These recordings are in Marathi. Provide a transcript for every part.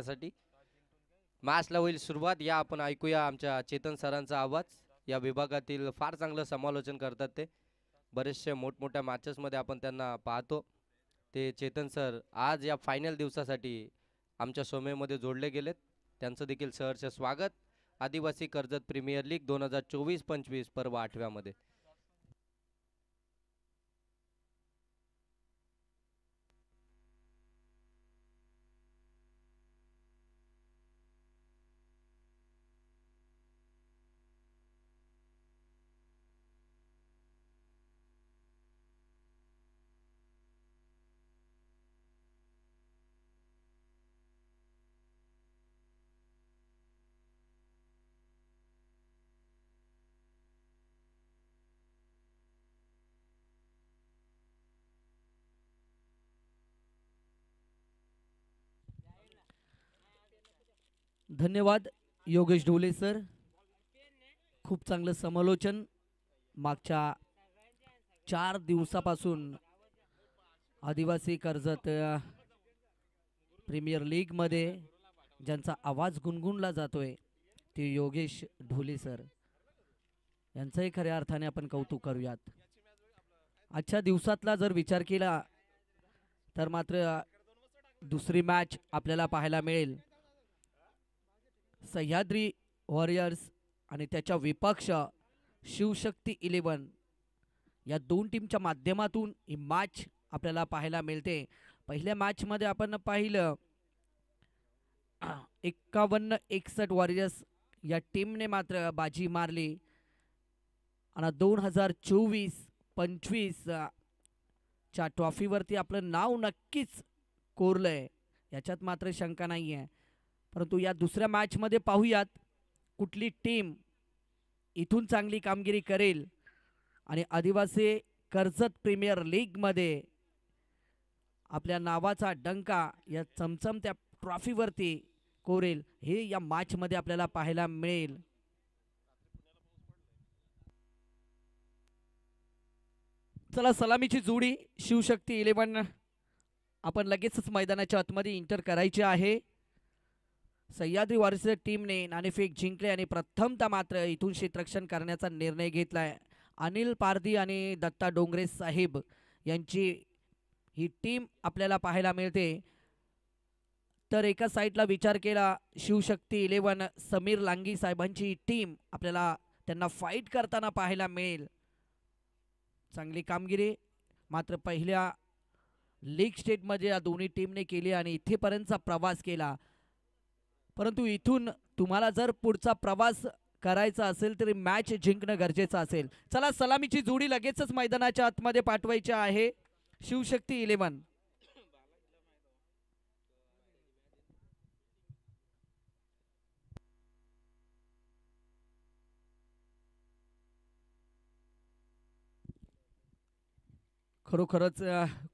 साठी मॅचला होईल सुरुवात. या आपण ऐकूया आमच्या चेतन सरांचा आवाज. या विभागातील फार चांगलं समालोचन करतात ते. बरेचसे मोठमोठ्या मॅचेसमध्ये आपण त्यांना पाहतो. ते चेतन सर आज या फायनल दिवसासाठी आमच्या सोमेमध्ये जोडले गेलेत. त्यांचं देखील सहर्ष स्वागत आदिवासी कर्जत प्रीमियर लीग 2024-25 पर्व 8व्या मध्ये. धन्यवाद योगेश ढोले सर. खूप चांगलं समालोचन. मागच्या 4 दिवसापासून आदिवासी कर्जत प्रीमियर लीग मध्ये ज्यांचा आवाज गुणगुणला जातोय ते योगेश ढोले सर यांचंही खऱ्या अर्थाने आपण कौतुक करूयात. आजच्या दिवसातला जर विचार केला तर मात्र दुसरी मॅच आपल्याला पाहायला मिळेल. सह्याद्री वॉरियर्स आणि त्याच्या विपक्ष शिवशक्ती 11 या दोन टीमच्या माध्यमातून ही मॅच आपल्याला पाहायला मिळते. पहिल्या मॅचमध्ये आपण पाहिलं 51-61 वॉरियर्स या टीमने मात्र बाजी मारली आणि 2024-25 च्या ट्रॉफीवरती आपलं नाव नक्कीच कोरलंय याच्यात मात्र शंका नाही आहे. परंतु या दुसऱ्या मॅचमध्ये पाहूयात कुठली टीम इथून चांगली कामगिरी करेल आणि आदिवासी कर्जत प्रीमियर लीगमध्ये आपल्या नावाचा डंका या चमचमत्या ट्रॉफीवरती कोरेल हे या मॅचमध्ये आपल्याला पाहायला मिळेल. चला सलामीची जोडी शिवशक्ती 11 आपण लगेचच मैदानाच्या आतमध्ये इंटर करायची आहे. सह्याद्री वॉरियर्स टीमने नाणेफेक जिंकले आणि प्रथमतः मात्र इथून क्षेत्ररक्षण करण्याचा निर्णय घेतलाय. अनिल पारधी आणि दत्ता डोंगरे साहेब यांची ही टीम आपल्याला पाहायला मिळते. तर एका साईडला विचार केला शिवशक्ती 11 समीर लांगी साहेबांची टीम आपल्याला त्यांना फाईट करताना पाहायला मिळेल. चांगली कामगिरी मात्र पहिल्या लीग स्टेटमध्ये या दोन्ही टीमने केली आणि इथेपर्यंतचा प्रवास केला. परंतु इथून तुम्हाला जर पुढचा प्रवास करायचा असेल तरी मॅच जिंकणं गरजेचं असेल. चला सलामीची जोडी लगेचच मैदानाच्या आतमध्ये पाठवायची आहे. शिवशक्ती 11 खरोखरच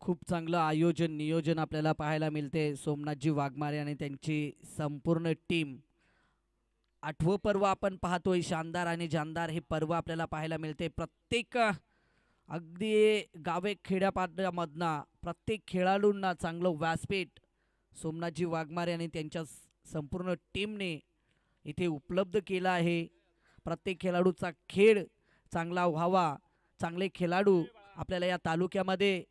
खूप चांगलं आयोजन नियोजन आपल्याला पाहायला मिळते. सोमनाथजी वाघमारे आणि त्यांची संपूर्ण टीम. 8वं पर्व आपण पाहतोय. शानदार आणि जानदार हे पर्व आपल्याला पाहायला मिळते. प्रत्येक अगदी गावे खेड्यापाड्यामधनं प्रत्येक खेळाडूंना चांगलं व्यासपीठ सोमनाथजी वाघमारे आणि त्यांच्या संपूर्ण टीमने इथे उपलब्ध केला आहे. प्रत्येक खेळाडूचा खेळ चांगला व्हावा, चांगले खेळाडू आपल्याला या तालुक्यामध्ये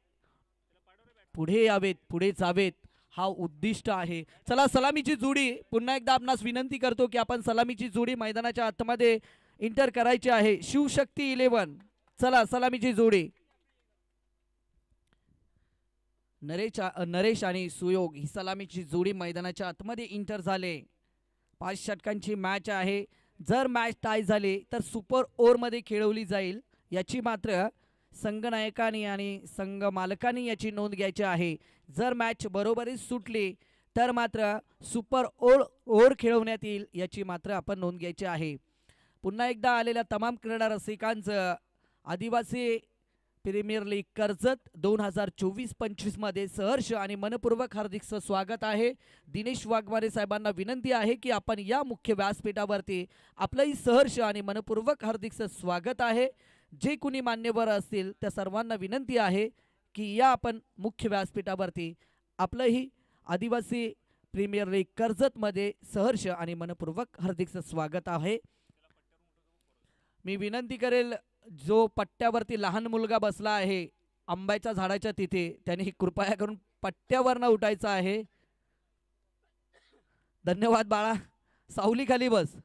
पुढे यावेत, पुढे जावेत हा उद्दिष्ट आहे. चला सलामीची जोडी पुन्हा एकदा आपणास विनंती करतो की आपण सलामीची जोडी मैदानाच्या आतमध्ये इंटर करायची आहे. शिवशक्ती 11 चला सलामीची जोडी. नरेश आणि सुयोग ही सलामीची जोडी मैदानाच्या आतमध्ये इंटर झाले. 5 षटकांची मॅच आहे. जर मॅच टाय झाली तर सुपर ओव्हरमध्ये खेळवली जाईल याची मात्र संघनायकांनी आणि संघ मालकांनी याची नोंद घ्यायची आहे. जर मॅच बरोबरीच सुटली तर मात्र सुपर ओव्हर खेळवण्यात येईल याची मात्र आपण नोंद घ्यायची आहे. पुन्हा एकदा आलेल्या तमाम क्रीडा रसिकांचं आदिवासी प्रीमियर लीग कर्जत 2024-25 मध्ये सहर्ष आणि मनपूर्वक हार्दिक स्वागत आहे. दिनेश वाघमारे साहेबांना विनंती आहे की आपण या मुख्य व्यासपीठावरती आपलंही सहर्ष आणि मनपूर्वक हार्दिक स्वागत आहे. जे कुणी मान्यवर असतील त्या सर्वांना विनंती आहे की या आपण मुख्य व्यासपीठावरती आपलंही आदिवासी प्रीमियर लीग कर्जतमध्ये सहर्ष आणि मनपूर्वक हार्दिक स्वागत आहे. मी विनंती करेल जो पट्ट्यावरती लहान मुलगा बसला आहे आंब्याच्या झाडाच्या तिथे त्याने कृपया करून पट्ट्यावर न उठायचं आहे. धन्यवाद बाळा, सावली खाली बस.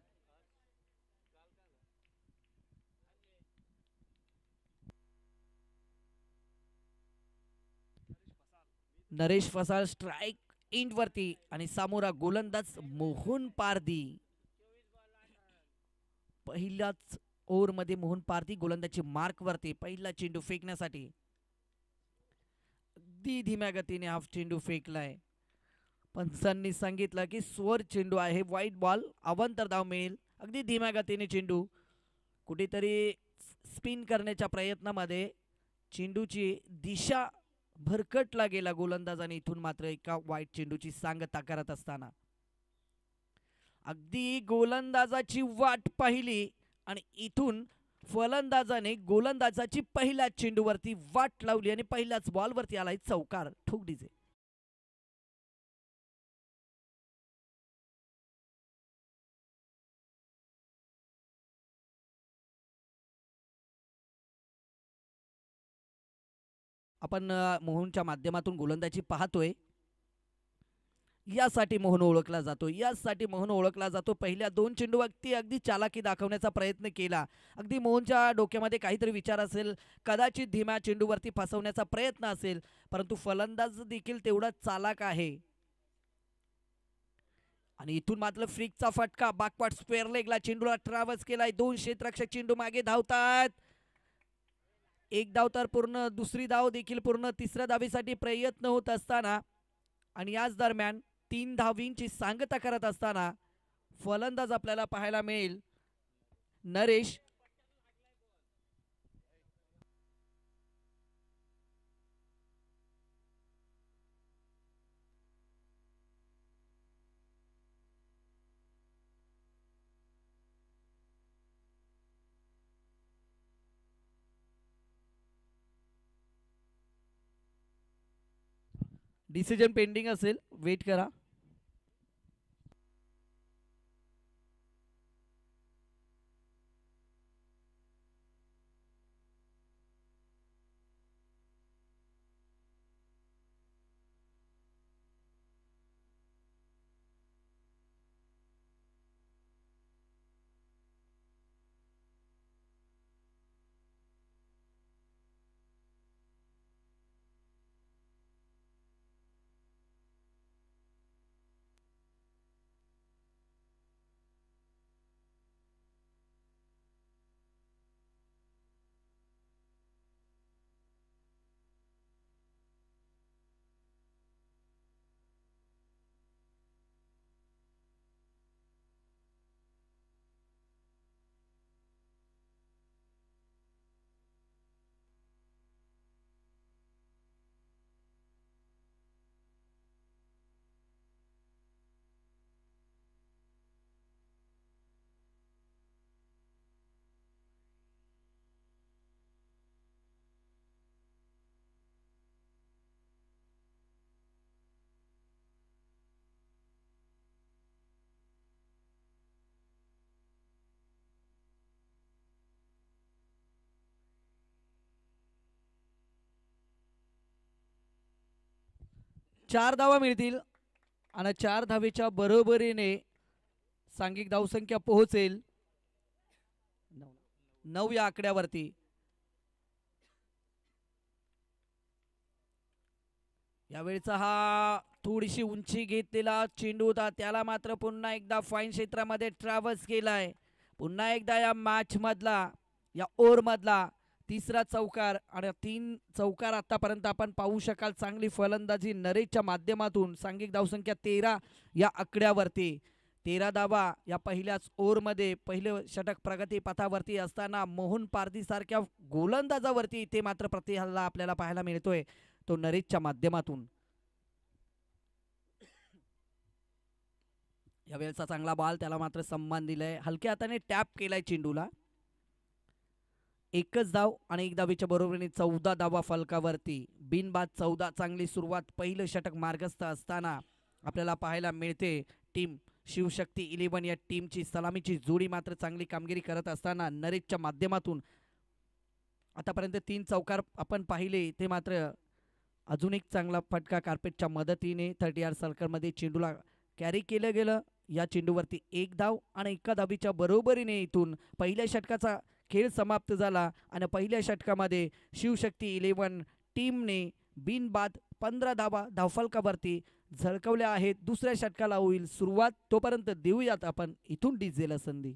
नरेश फसाळ स्ट्राइक इंट वरती आणि सामोरा गोलंदाज मोहन पारदी. पहिल्याच ओव्हर मध्ये मोहन पारदी गोलंदाजी मार्क वरती पहिला चेंडू फेकण्यासाठी. अगदी धीम्या गतीने हाफ चेंडू फेकलाय. पंचांनी सांगितलं की स्वर चेंडू आहे, व्हाईट बॉल, अवांतर धाव मिळेल. अगदी धीम्या गतीने चेंडू कुठेतरी स्पिन करण्याच्या प्रयत्नामध्ये चेंडूची दिशा भरकटला गेला गोलंदाजाने. इथून मात्र एका वाईट चेंडूची सांगता करत असताना अगदी गोलंदाजाची वाट पाहिली आणि इथून फलंदाजाने गोलंदाजाची पहिल्या चेंडूवरती वाट लावली आणि पहिल्याच बॉलवरती आलाय चौकार. ठोक डीजे. आपण मोहनच्या माध्यमातून गोलंदाजी पाहतोय. यासाठी मोहन ओळखला जातो. पहिल्या दोन चेंडू अगदी चालाकी दाखवण्याचा प्रयत्न केला. अगदी मोहनच्या डोक्यामध्ये काहीतरी विचार असेल, कदाचित धीम्या चेंडूवरती फसवण्याचा प्रयत्न असेल, परंतु फलंदाज देखील तेवढाच चालाक आहे. आणि इथून मात्र फ्लिकचा फटका बॅकवर्ड स्क्वेअर लेगला चेंडूला ट्रॅव्हल्स केलाय. दोन क्षेत्ररक्षक चेंडू मागे धावतात. एक धाव तर पूर्ण, दुसरी धाव देखील पूर्ण, तिसऱ्या धावेसाठी प्रयत्न होत असताना आणि याच दरम्यान 3 धावींची सांगता करत असताना फलंदाज आपल्याला पाहायला मिळेल नरेश. डिसिजन पेंडिंग असेल, वेट करा. चार धावा मिळतील आणि 4 धावेच्या बरोबरीने सांघिक धावसंख्या पोहोचेल 9 या आकड्यावरती. यावेळेचा हा थोडीशी उंची घेतलेला चेंडू होता, त्याला मात्र पुन्हा एकदा फाईन क्षेत्रामध्ये ट्रॅव्हल्स केलाय. पुन्हा एकदा या मॅच मधला, या ओव्हर मधला तिसरा चौकार आणि 3 चौकार आतापर्यंत आपण पाहू शकाल. चांगली फलंदाजी नरेशच्या माध्यमातून. सांघिक धावसंख्या 13 या आकड्यावरती. 13 धावा या पहिल्याच ओव्हरमध्ये. पहिलं षटक प्रगती पथावरती असताना मोहन पारदी सारख्या गोलंदाजावरती इथे मात्र प्रतिहल्ला आपल्याला पाहायला मिळतोय, तो नरेशच्या माध्यमातून. यावेळेचा चांगला बॉल, त्याला मात्र सन्मान दिलाय. हलक्या हाताने टॅप केलाय चेंडूला. एकच धाव आणि एक धावेच्या बरोबरीने 14 धावा फलकावरती. बिनबाद 14. चांगली सुरुवात. पहिलं षटक मार्गस्थ असताना आपल्याला पाहायला मिळते. टीम शिवशक्ती 11 या टीमची सलामीची जोडी मात्र चांगली कामगिरी करत असताना नरेशच्या माध्यमातून आतापर्यंत 3 चौकार आपण पाहिले, ते मात्र अजून एक चांगला फटका कार्पेटच्या मदतीने 30 सर्कलमध्ये चेंडूला कॅरी केलं गेलं. या चेंडूवरती 1 धाव आणि 1 धावीच्या बरोबरीने इथून पहिल्या षटकाचा खेळ समाप्त झाला आणि पहिल्या षटकामध्ये शिवशक्ती 11 टीमने बिनबाद 15 धावा धावफलकावरती झळकवल्या आहेत. दुसऱ्या षटकाला होईल सुरुवात, तोपर्यंत देऊयात आपण इथून डीजेला संधी.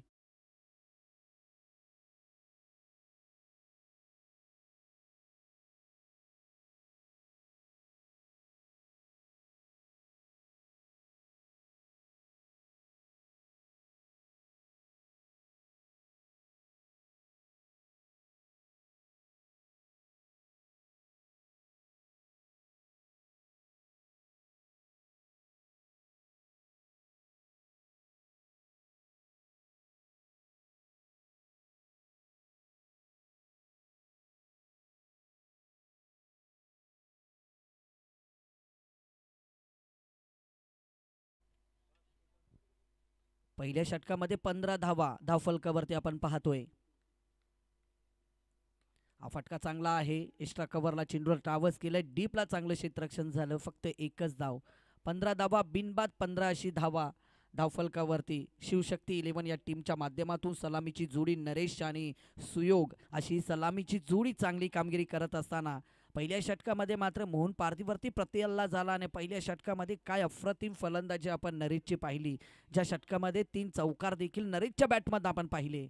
पहिल्या षटकामध्ये 15 धावा धावफलकावरती आपण पाहतोय. हा फटका चांगला आहे. एक्स्ट्रा कव्हरला चेंडूवर ट्राव्हर्स केलं, डीपला चांगलं क्षेत्ररक्षण झालं, फक्त एकच धाव. 15 धावा बिनबाद 15 अशी धावा धावफलकावरती शिवशक्ती 11 या टीमच्या माध्यमातून सलामीची जोडी नरेश आणि सुयोग अशी सलामीची जोडी चांगली कामगिरी करत असताना पहिल्या षटकामध्ये मात्र मोहन पार्थिवरती प्रत्यल्ला झाला आणि पहिल्या षटकामध्ये काय अप्रतिम फलंदाजी आपण नरेशची पाहिली, ज्या षटकामध्ये 3 चौकार देखील नरेशच्या बॅटमध्ये आपण पाहिले.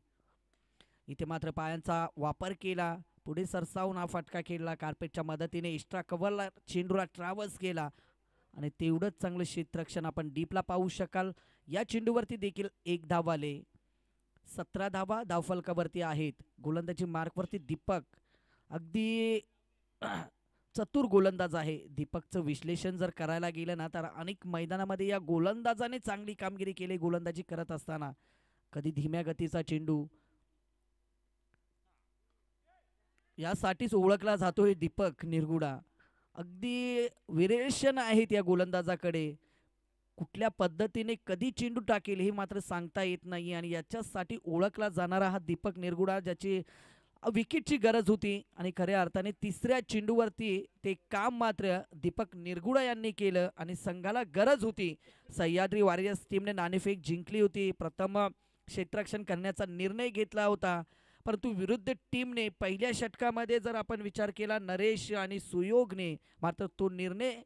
इथे मात्र पायांचा वापर केला, पुढे सरसावून हा फटका खेळला कार्पेटच्या मदतीने. एक्स्ट्रा कव्हरला चेंडूला ट्राव्हर्स केला आणि तेवढंच चांगलं क्षेत्ररक्षण आपण डीपला पाहू शकाल. या चेंडूवरती देखील 1 धाव आले. 17 धावा धावफलकावरती आहेत. गोलंदाजी मार्कवरती दीपक अगदी चतुर गोलंदाज आहे. दीपकचं विश्लेषण जर करायला गेलं ना तर अनेक मैदानामध्ये या गोलंदाजाने चांगली कामगिरी केली गोलंदाजी करत असताना. कधी धीम्या गतीचा चेंडू, यासाठीच ओळखला जातोय दीपक निरगुडा. अगदी व्हेरिएशन आहेत या गोलंदाजाकडे. कुठल्या पद्धतीने कधी चेंडू टाकेल हे मात्र सांगता येत नाही आणि याच्यासाठी ओळखला जाणारा हा दीपक निरगुडा, ज्याची विकेटची गरज होती आणि खऱ्या अर्थाने तिसऱ्या चेंडूवरती ते काम मात्र दीपक निरगुडा यांनी केलं आणि संघाला गरज होती. सह्याद्री वॉरियर्स टीमने नाणेफेक जिंकली होती, प्रथम क्षेत्ररक्षण करण्याचा निर्णय घेतला होता, परंतु विरुद्ध टीमने पहिल्या षटकामध्ये जर आपण विचार केला नरेश आणि सुयोगने मात्र तो निर्णय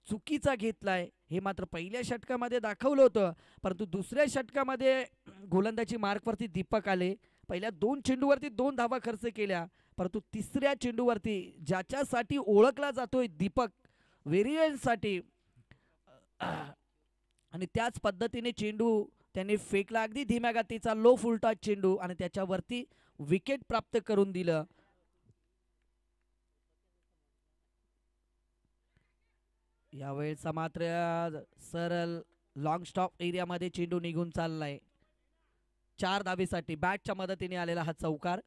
चुकीचा घेतलाय हे मात्र पहिल्या षटकामध्ये दाखवलं होतं. परंतु दुसऱ्या षटकामध्ये गोलंदाजी मार्कवरती दीपक आले. पहिल्या 2 चेंडूवरती 2 धावा खर्च केल्या, परंतु तिसऱ्या चेंडूवरती ज्याच्यासाठी ओळखला जातोय दीपक व्हेरियन्ससाठी आणि त्याच पद्धतीने चेंडू त्यांनी फेकला, अगदी धीम्या गतीचा लो फुलटॉस चेंडू आणि त्याच्यावरती विकेट प्राप्त करून दिलं. यावेळेचा मात्र सरळ लॉंग स्टॉप एरियामध्ये चेंडू निघून चाललाय. 4 धावेसाठी बॅटच्या मदतीने आलेला हा चौकार.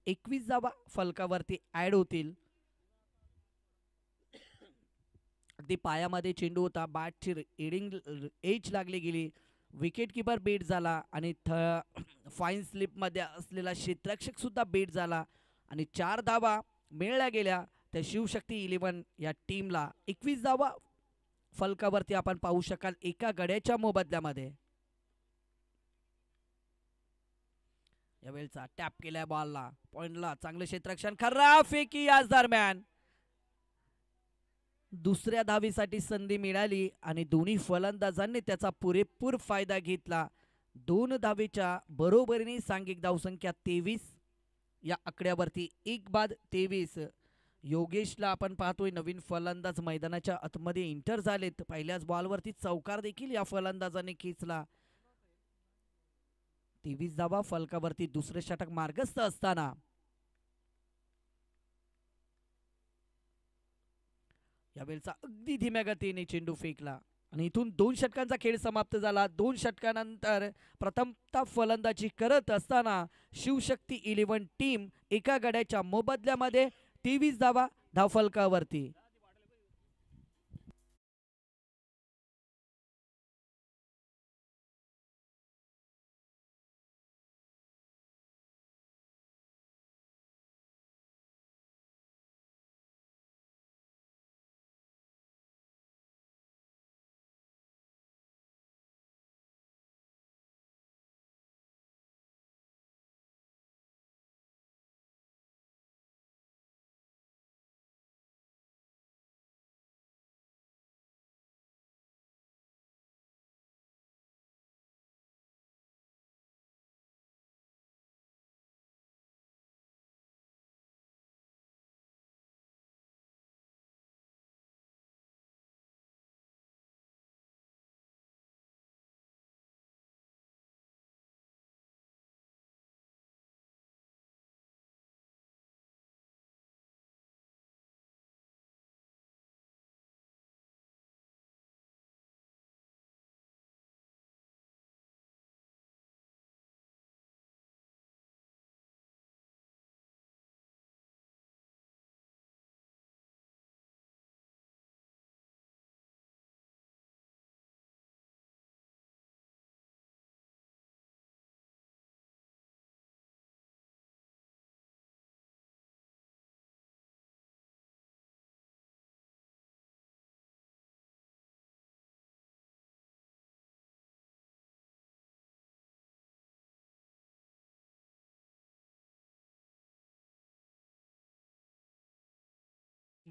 21 धावा फलकावरती ऍड होतील. अगदी पायामध्ये चेंडू होता, बॅटची एडिंग एज लागली गेली, विकेट किपर बेट झाला आणि फाईन स्लिपमध्ये असलेला क्षेत्ररक्षक सुद्धा बेट झाला आणि 4 धावा मिळल्या गेल्या त्या शिवशक्ती 11 या टीमला. 21 धावा फलकावरती आपण पाहू शकाल एका गड्याच्या मोबदल्यामध्ये. यावेळेचा टॅप केलाय बॉलला, पॉइंटला चांगलं क्षेत्ररक्षण, खरा फेकी याच दरम्यान दुसऱ्या धावीसाठी संधी मिळाली आणि दोन्ही फलंदाजांनी त्याचा पुरेपूर फायदा घेतला. 2 धावेच्या बरोबरीने सांघिक धावसंख्या 23. या आकड्यावरती 1 बाद 23. योगेशला आपण पाहतोय नवीन फलंदाज मैदानाच्या आतमध्ये एंटर झालेत. पहिल्याच बॉलवरती चौकार देखील या फलंदाजाने खेचला. 23 धावा फलकावरती दुसरे षटक मार्गस्थ असताना यावेळेचा अगदी धीम्या गतीने चेंडू फेकला आणि इथून 2 षटकांचा खेळ समाप्त झाला. 2 षटकानंतर प्रथमतः फलंदाजी करत असताना शिवशक्ती 11 टीम एका गड्याच्या मोबदल्यामध्ये 23 धावा धावफलकावरती.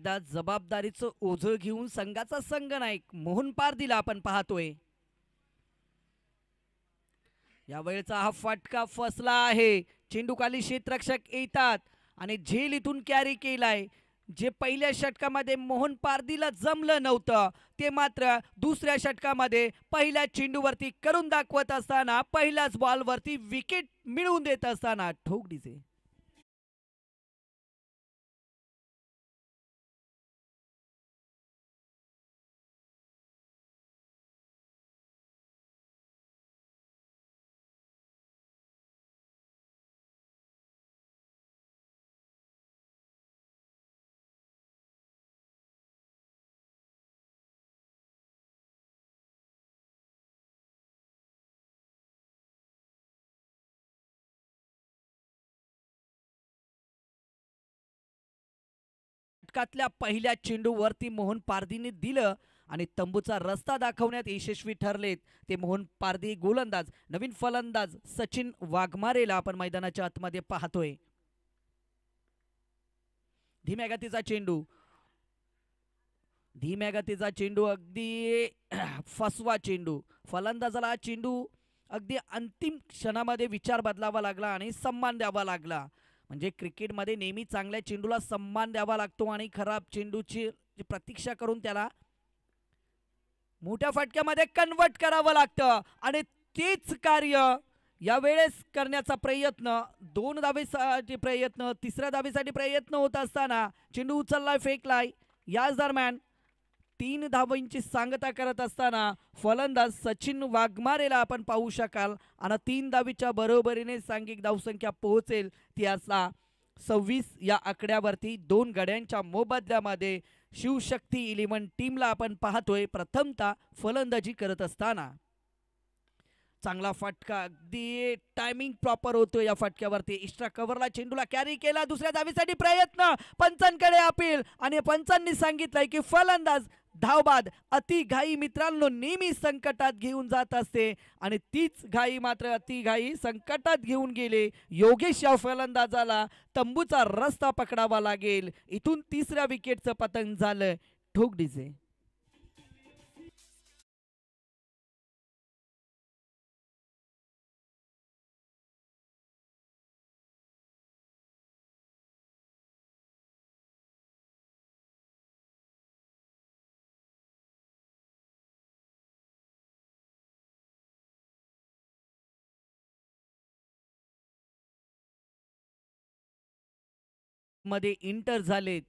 एकदा जबाबदारीचं ओझं घेऊन संघाचा संघनायक मोहन पारदीला आपण पाहतोय. या वेळेचा हा फटका फसला आहे. चेंडू खाली क्षेत्ररक्षक येतात आणि झेल इथून कॅरी केलाय. जे पहिल्या षटकामध्ये मोहन पारदीला जमलं नव्हतं ते मात्र दुसऱ्या षटकामध्ये पहिल्या चेंडूवरती करून दाखवत असताना पहिल्याच बॉलवरती विकेट मिळवून देत असताना ठोक डीजे. षटकातल्या पहिल्या चेंडूवरती मोहन पारदीने दिलं आणि तंबूचा रस्ता दाखवण्यात यशस्वी ठरलेत ते मोहन पारदी गोलंदाज. नवीन फलंदाज सचिन वाघमारेला आपण मैदानाच्या आतमध्ये पाहतोय. धीम्या गतीचा चेंडू, धीम्या गतीचा चेंडू, अगदी फसवा चेंडू. फलंदाजाला चेंडू अगदी अंतिम क्षणामध्ये विचार बदलावा लागला आणि सम्मान द्यावा लागला. म्हणजे क्रिकेटमध्ये नेहमी चांगल्या चेंडूला सम्मान द्यावा लागतो आणि खराब चेंडूची प्रतीक्षा करून त्याला मोठ्या फटक्यामध्ये कन्वर्ट करावं लागतं आणि तेच कार्य यावेळेस करण्याचा प्रयत्न, 2 धावेसाठी प्रयत्न, 3ऱ्या धावेसाठी प्रयत्न होत असताना चेंडू उचललाय, फेकलाय. याच दरम्यान 3 धावांची सांगता करत असताना फलंदाज सचिन वाघमारेला आपण पाहू शकाल आणि 3 धावीच्या बरोबरीने सांघिक धावसंख्या पोहोचेल ती असला 26 या आकड्यावरती 2 गड्यांच्या मोबदल्यामध्ये शिवशक्ती 11 टीमला आपण पाहतोय प्रथमतः फलंदाजी करत असताना. चांगला फटका, अगदी टायमिंग प्रॉपर होतो या फटक्यावरती. एक्स्ट्रा कव्हरला चेंडूला कॅरी केला, दुसऱ्या धावेसाठी प्रयत्न, पंचांकडे अपील आणि पंचांनी सांगितलंय की फलंदाज धावबाद. अति घाई मित्रांनो नेहमी संकटात घेऊन जात असते आणि तीच घाई मात्र अति घाई संकटात घेऊन गेले. योगेश या फलंदाजाला तंबूचा रस्ता पकडावा लागेल. इथून 3ऱ्या विकेटचं पतन झालं. ठोक डीजे. मध्ये इंटर झालेत.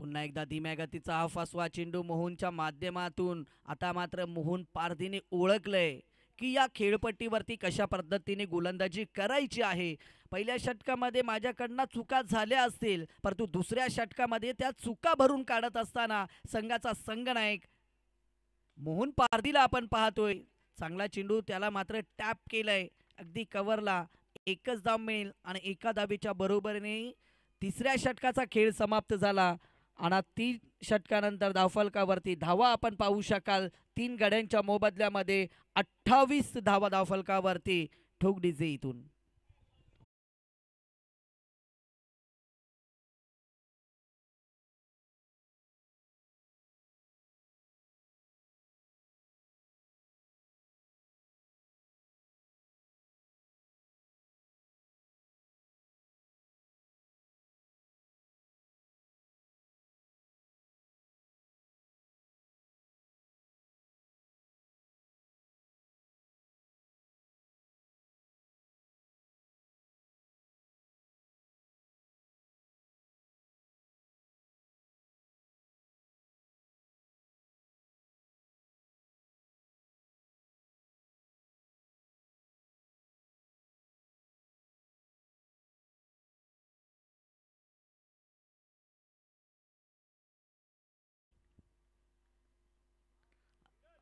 पुन्हा एकदा धीम्या गतीचा हा फसवा चेंडू मोहनच्या माध्यमातून. आता मात्र मोहन पारदीने ओळखलंय की या खेळपट्टीवरती कशा पद्धतीने गोलंदाजी करायची आहे. पहिल्या षटकामध्ये माझ्याकडनं चुका झाल्या असतील परंतु दुसऱ्या षटकामध्ये त्या चुका भरून काढत असताना संघाचा संघनायक मोहन पारदीला आपण पाहतोय. चांगला चेंडू, त्याला मात्र टॅप केलंय अगदी कव्हरला. एकच धाव मिळेल आणि एका धावेच्या बरोबरीने 3ऱ्या षटकाचा खेळ समाप्त झाला आणि 3 षटकानंतर धावफलकावरती धावा आपण पाहू शकाल. 3 गड्यांच्या मोबदल्यामध्ये 28 धावा धावफलकावरती. ठोक डीजे इथून.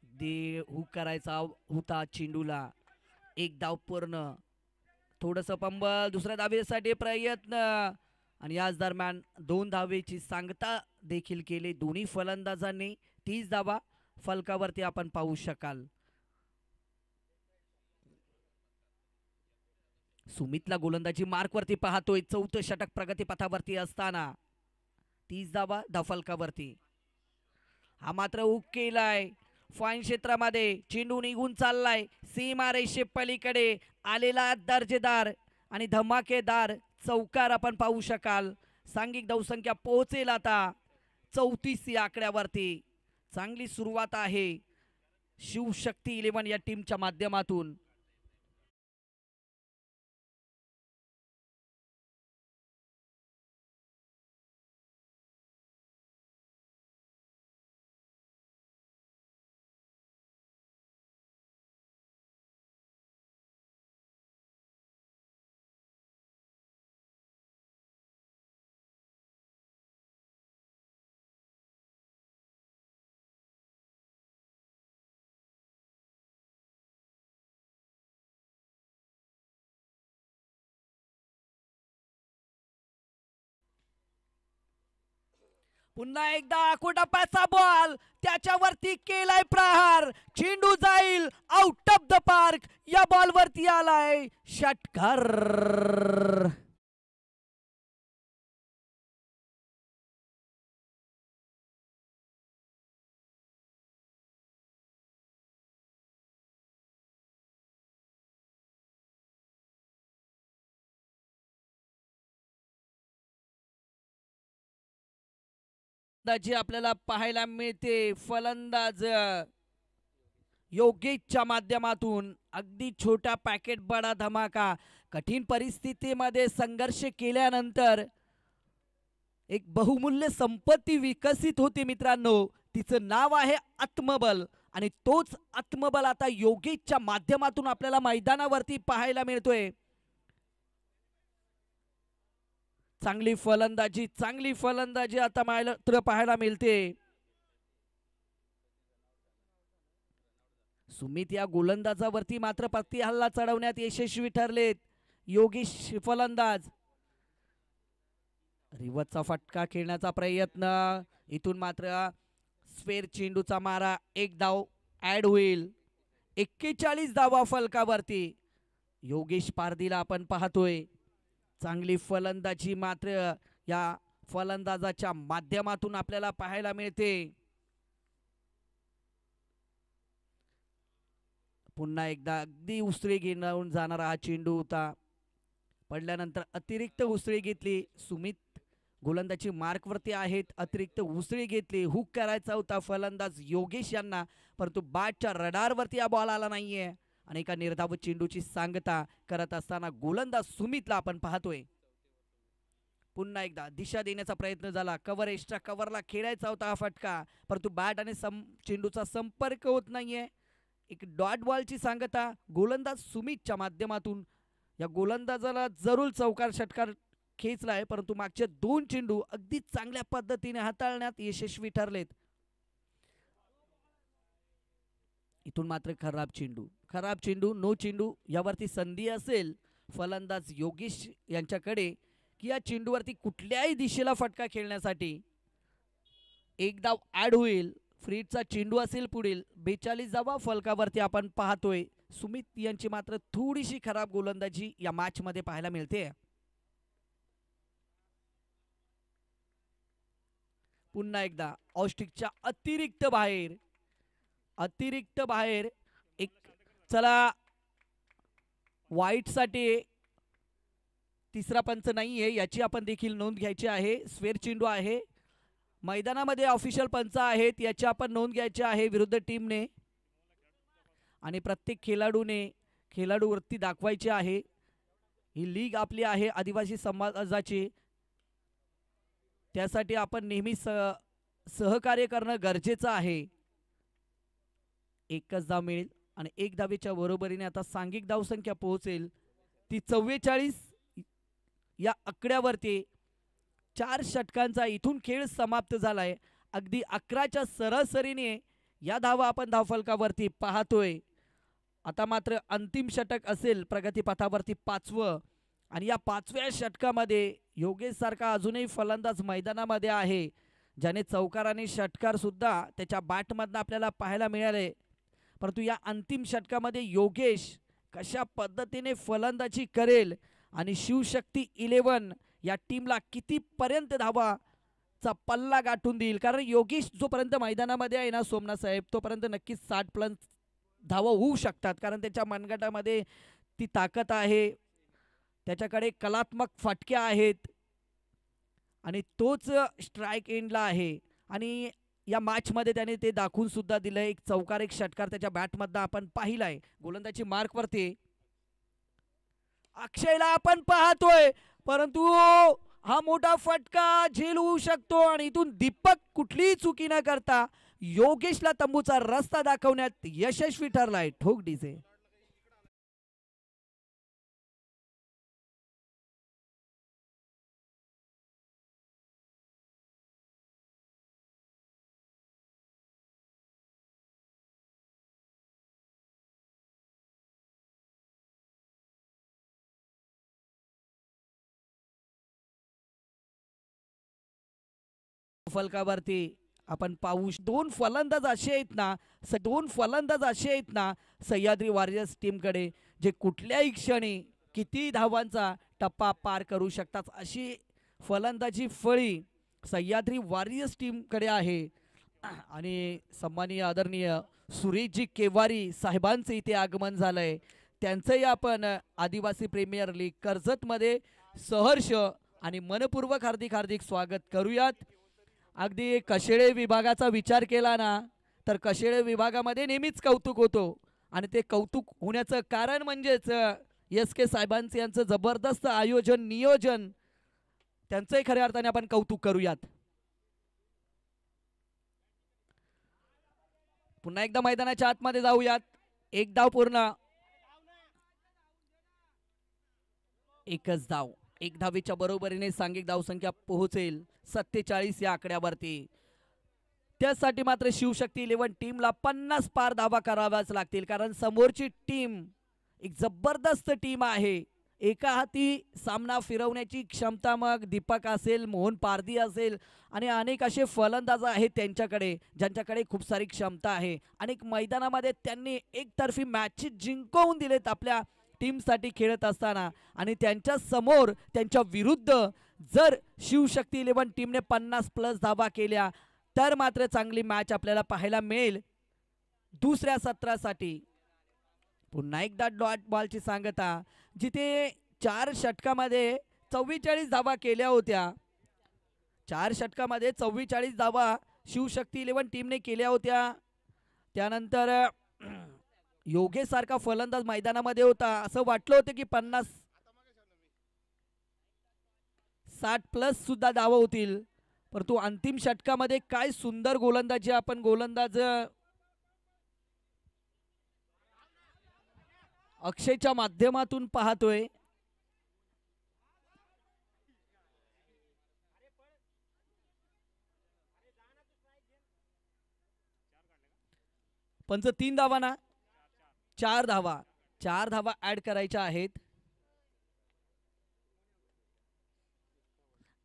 दे हुक करायचा होता चेंडूला. 1 धाव पूर्ण. थोडंसं पंबल, दुसऱ्या धावेसाठी प्रयत्न आणि याच दरम्यान 2 धावेची सांगता देखील केली दोन्ही फलंदाजांनी. 30 धावा फलकावरती आपण पाहू शकाल. सुमितला गोलंदाजी मार्कवरती पाहतोय. चौथं षटक प्रगतीपथावरती असताना 30 धावा धावफलकावरती. हा मात्र हुक केलाय फाईन क्षेत्रामध्ये. चेंडू निघून चाललाय सीमारेषे पलीकडे. आलेला दर्जेदार आणि धमाकेदार चौकार आपण पाहू शकाल. सांघिक धावसंख्या पोहोचेल आता 34 या आकड्यावरती. चांगली सुरुवात आहे शिवशक्ती 11 या टीमच्या माध्यमातून. पुन्हा एकदा आकुटप्पाचा बॉल त्याच्यावरती केलाय प्रहार. चेंडू जाईल आउट ऑफ द पार्क. या बॉलवरती आलाय षटकार. जी आपल्याला पाहायला मिळते फलंदाज योगेशच्या माध्यमातून. अगदी छोटा पॅकेट बडा धमाका. कठीण परिस्थितीमध्ये संघर्ष केल्यानंतर एक बहुमूल्य संपत्ती विकसित होते मित्रांनो. तिचं नाव आहे आत्मबल आणि तोच आत्मबल आता योगेशच्या माध्यमातून आपल्याला मैदानावरती पाहायला मिळतोय. चांगली फलंदाजी आता मात्र पाहायला मिळते. सुमित या गोलंदाजावरती मात्र पत्ती हल्ला चढवण्यात यशस्वी ठरलेत योगेश फलंदाज. रिवर्सचा फटका खेळण्याचा प्रयत्न. इथून मात्र स्फेअर चेंडूचा मारा. एक धाव ऍड होईल. 41 धावा फलकावरती. योगेश पारदीला आपण पाहतोय. चांगली फलंदाजी मात्र या फलंदाजाच्या माध्यमातून आपल्याला पाहायला मिळते. पुन्हा एकदा अगदी उसळी घेऊन जाणारा हा चेंडू होता. पडल्यानंतर अतिरिक्त उसळी घेतली. सुमित गोलंदाजी मार्कवरती आहेत. अतिरिक्त उसळी घेतली. हुक करायचा होता फलंदाज योगेश यांना, परंतु बॅटच्या रडारवरती हा बॉल आला नाहीये आणि एका निर्धाव चेंडूची सांगता करत असताना गोलंदाज सुमितला आपण पाहतोय. पुन्हा एकदा दिशा देण्याचा प्रयत्न झाला. कव्हर एक्स्ट्रा कव्हरला खेळायचा होता हा फटका, परंतु बॅट आणि चेंडूचा संपर्क होत नाहीये. एक डॉट बॉलची सांगता गोलंदाज सुमितच्या माध्यमातून. या गोलंदाजाला जरूर चौकार षटकार खेचलाय, परंतु मागचे 2 चेंडू अगदी चांगल्या पद्धतीने हाताळण्यात यशस्वी ठरलेत. इथून मात्र खराब चेंडू नो चेंडू यावरती संधी असेल फलंदाज योगेश यांच्याकडे की या चेंडूवरती कुठल्याही दिशेला फटका खेळण्यासाठी. एक धाव ऍड होईल. फ्रीडचा चेंडू असेल पुढील. 42 धावा फलकावरती आपण पाहतोय. सुमित यांची मात्र थोडीशी खराब गोलंदाजी या मॅच मध्ये पाहायला मिळते. पुन्हा एकदा ऑस्टिकच्या अतिरिक्त बाहेर एक. चला वाईट साठी तिसरा पंच नाहीये याची आपण देखील नोंद घ्यायची आहे. स्फेअर चेंडू आहे. मैदानामध्ये ऑफिशियल पंच आहेत याची आपण नोंद घ्यायची आहे विरुद्ध टीमने, आणि प्रत्येक खेळाडूवरती दाखवायची आहे. ही लीग आपली आहे आदिवासी समाजाची, त्यासाठी आपण नेहमी सहकार्य करणं गरजेचं आहे. एकच धाव मिळेल आणि 1 धावेच्या बरोबरीने आता सांघिक धावसंख्या पोहोचेल ती 44 या आकड्यावरती. 4 षटकांचा इथून खेळ समाप्त झालाय. अगदी 11च्या सरासरीने या धावा आपण धावफलकावरती पाहतोय. आता मात्र अंतिम षटक असेल प्रगतीपथावरती 5वं, आणि या 5व्या षटकामध्ये योगेश सारखा अजूनही फलंदाज मैदानामध्ये आहे ज्याने चौकार आणि षटकार सुद्धा त्याच्या बॅटमधनं आपल्याला पाहायला मिळाले. परंतु या अंतिम षटकामध्ये योगेश कशा पद्धतीने फलंदाजी करेल आणि शिवशक्ती 11 या टीमला कितीपर्यंत धावाचा पल्ला गाठून देईल. कारण योगेश जोपर्यंत मैदानामध्ये आहे ना सोमनाथ साहेब, तोपर्यंत नक्कीच 60 प्लस धावा होऊ शकतात. कारण त्याच्या मनगटामध्ये ती ताकद आहे, त्याच्याकडे कलात्मक फटक्या आहेत आणि तोच स्ट्राईक एंडला आहे. आणि या मॅचमध्ये त्याने ते दाखवून सुद्धा दिलं. एक चौकार एक षटकार त्याच्या बॅटमधनं आपण पाहिलाय. गोलंदाजी मार्कवरती अक्षयला आपण पाहतोय, परंतु हा मोठा फटका झेल होऊ शकतो आणि इथून दीपक कुठलीही चुकी न करता योगेशला तंबूचा रस्ता दाखवण्यात यशस्वी ठरलाय. ठोक डीजे. फलकावरती आपण पाहू दोन फलंदाज असे आहेत ना सह्याद्री वॉरियर्स टीमकडे, जे कुठल्याही क्षणी किती धावांचा टप्पा पार करू शकतात अशी फलंदाजी फळी सह्याद्री वॉरियर्स टीमकडे आहे. आणि सन्माननीय आदरणीय सुरेशजी केवारी साहेबांचे इथे आगमन झालंय. त्यांचंही आपण आदिवासी प्रीमियर लीग कर्जतमध्ये सहर्ष आणि मनपूर्वक हार्दिक हार्दिक स्वागत करूयात. अगदी कशेळे विभागाचा विचार केला ना तर कशेळे विभागामध्ये नेहमीच कौतुक होतो आणि ते कौतुक होण्याचं कारण म्हणजेच एस के साहेबांचं यांचं जबरदस्त आयोजन नियोजन, त्यांचंही खऱ्या अर्थाने आपण कौतुक करूयात. पुन्हा एकदा मैदानाच्या आतमध्ये जाऊयात. एक धाव पूर्ण, एकच धाव. एक धावेच्या बरोबरीने सांघिक धावसंख्या पोहोचेल 47 या आकड्यावरती. त्यासाठी मात्र शिवशक्ती 11 टीमला 50 पार धावा कराव्याच लागतील. कारण समोरची टीम एक जबरदस्त टीम आहे. एका हाती सामना फिरवण्याची क्षमता मग दीपक असेल, मोहन पारधी असेल आणि अनेक असे फलंदाज आहेत त्यांच्याकडे, ज्यांच्याकडे खूप सारी क्षमता आहे. अनेक मैदानामध्ये त्यांनी एकतर्फी मॅचेस जिंकवून दिलेत आपल्या टीमसाठी खेळत असताना. आणि त्यांच्या समोर, त्यांच्या विरुद्ध जर शिवशक्ती 11 टीमने 50 प्लस धावा केल्या तर मात्र चांगली मॅच आपल्याला पाहायला मिळेल दुसऱ्या सत्रासाठी. पुन्हा एकदा डॉट बॉलची सांगता, जिथे 4 षटकामध्ये 44 धावा केल्या होत्या. 4 षटकामध्ये 44 धावा शिवशक्ती 11 टीमने केल्या होत्या. त्यानंतर योगेश सारखा फलंदाज मैदानामध्ये होता. असं वाटलं होतं की 50-60 प्लस सुद्धा धावा होतील, परंतु अंतिम षटकामध्ये काय सुंदर गोलंदाजी आपण गोलंदाज अक्षयच्या माध्यमातून पाहतोय. पंच 3 धावा ना, 4 धावा ऍड करायच्या आहेत.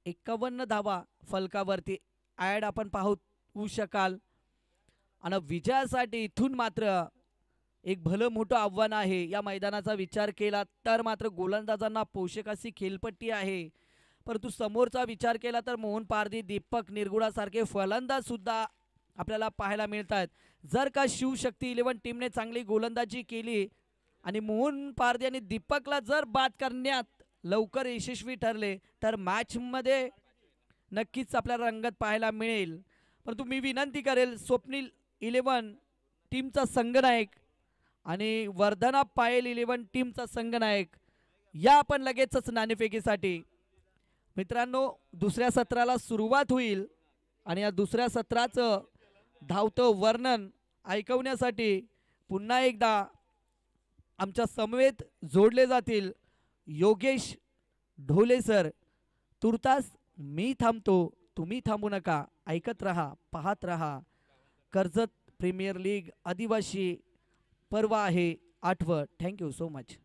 51 धावा फलकावरती ऍड आपण पाहू शकाल. आणि विजयासाठी इथून मात्र एक भलं मोठं आव्हान आहे. या मैदानाचा विचार केला तर मात्र गोलंदाजांना पोषक अशी खेळपट्टी आहे, परंतु समोरचा विचार केला तर मोहन पारधी, दीपक निरगुडासारखे फलंदाज सुद्धा आपल्याला पाहायला मिळतात. जर का शिवशक्ती 11 टीमने चांगली गोलंदाजी केली आणि मोहन पारधी आणि दीपकला जर बाद करण्यात लवकर यशस्वी ठरले तर मॅचमध्ये नक्कीच आपल्याला रंगत पाहायला मिळेल. परंतु मी विनंती करेल, स्वप्नील 11 टीमचा संघनायक आणि वर्धना पायल 11 टीमचा संघनायक, या आपण लगेचच नाणेफेकीसाठी. मित्रांनो, दुसऱ्या सत्राला सुरुवात होईल आणि या दुसऱ्या सत्राचं धावतं वर्णन ऐकवण्यासाठी पुन्हा एकदा आमच्या समवेत जोडले जातील योगेश ढोले सर. तुर्तास मी थांबतो, तुम्ही थांबू नका. ऐकत रहा, पाहत रहा. कर्जत प्रीमियर लीग आदिवासी पर्व आहे 8वं. Thank you so much.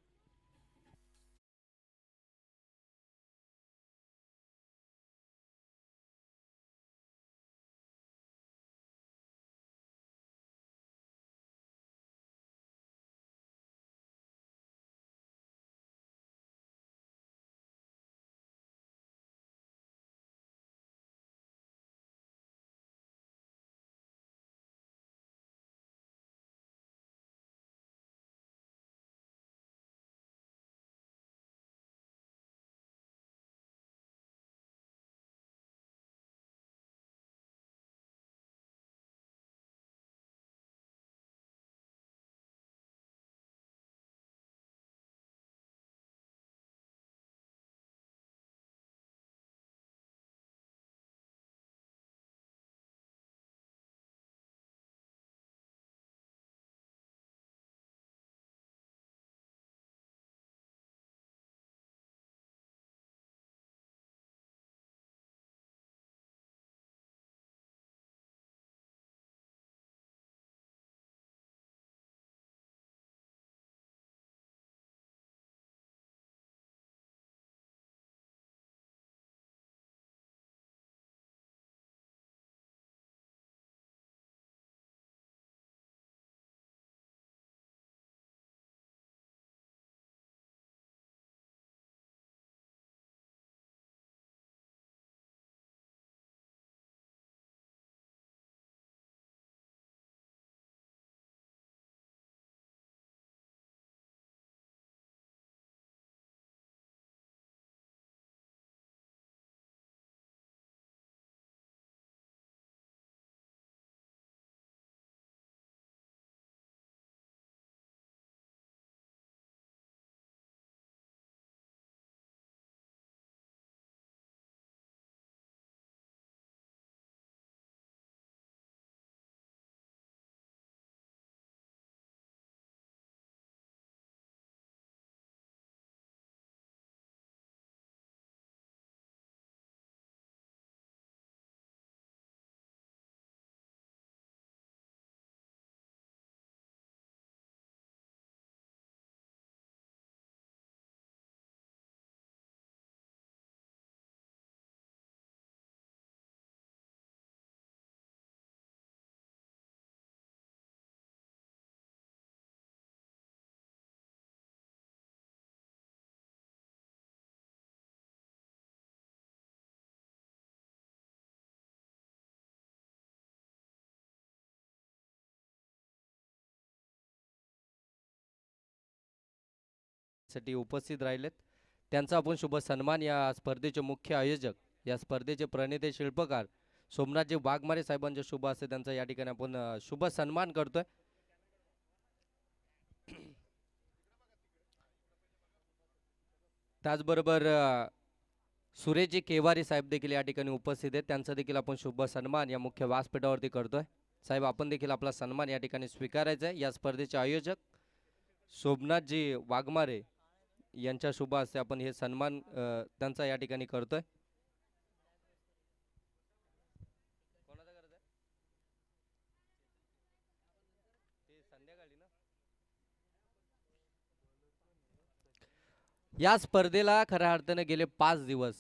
साठी उपस्थित राहिलेत. त्यांचा आपण शुभ सन्मान या स्पर्धेचे मुख्य आयोजक, या स्पर्धेचे प्रणेते शिल्पकार सोमनाथजी वाघमारे साहेबांच्या शुभ हस्ते त्यांचा या ठिकाणी आपण शुभ सन्मान करतोय. त्याचबरोबर सुरेशजी केवारी साहेब देखील या ठिकाणी उपस्थित आहेत. त्यांचा देखील आपण शुभ सन्मान या मुख्य व्यासपीठावरती करतोय. साहेब, आपण देखील आपला सन्मान या ठिकाणी स्वीकारायचा आहे. या स्पर्धेचे आयोजक सोमनाथजी वाघमारे यांच्या शुभ हस्ते आपण हे सन्मान त्यांचा या ठिकाणी करतोय. या स्पर्धेला खऱ्या अर्थाने गेले 5 दिवस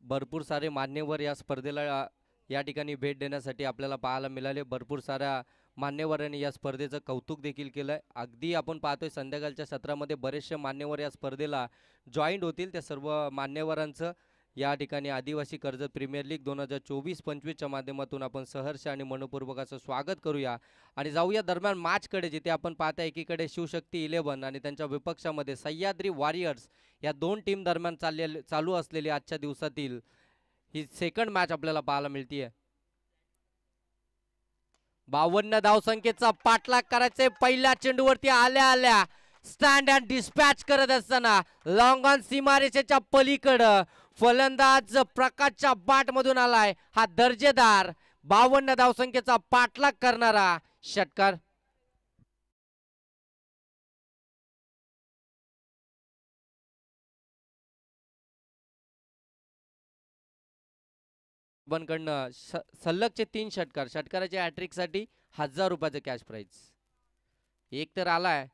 भरपूर सारे मान्यवर या स्पर्धेला या ठिकाणी भेट देण्यासाठी आपल्याला पाहायला मिळाले. भरपूर साऱ्या मान्यवरांनी या स्पर्धेचं कौतुक देखील केलंय. अगदी आपण पाहतोय संध्याकाळच्या सत्रामध्ये बरेचसे मान्यवर या स्पर्धेला जॉईंट होतील. त्या सर्व मान्यवरांचं या ठिकाणी आदिवासी कर्जत प्रीमियर लीग 2024-25च्या माध्यमातून आपण सहर्ष आणि मनपूर्वक असं स्वागत करूया आणि जाऊया दरम्यान मॅचकडे, जिथे आपण पाहता एकीकडे शिवशक्ती 11 आणि त्यांच्या विपक्षामध्ये सह्याद्री वॉरियर्स या दोन टीम दरम्यान चालू असलेली आजच्या दिवसातील ही सेकंड मॅच आपल्याला पाहायला मिळतीये. 52 धावसंख्येचा पाठलाग करायचे. पहिल्या चेंडूवरती आल्या स्टँड अँड डिस्पॅच करत असताना लॉंग ऑन सीमारेषेच्या पलीकडं फलंदाज प्रकाशच्या बाट मधून आलाय. हा दर्जेदार 52 धावसंख्येचा पाठलाग करणारा षटकार. बनकडनं सलगचे 3 षटकार. षटकाराच्या हॅट्रिक साठी 1000 रुपयाचं कॅश प्राइज. एक तर आलाय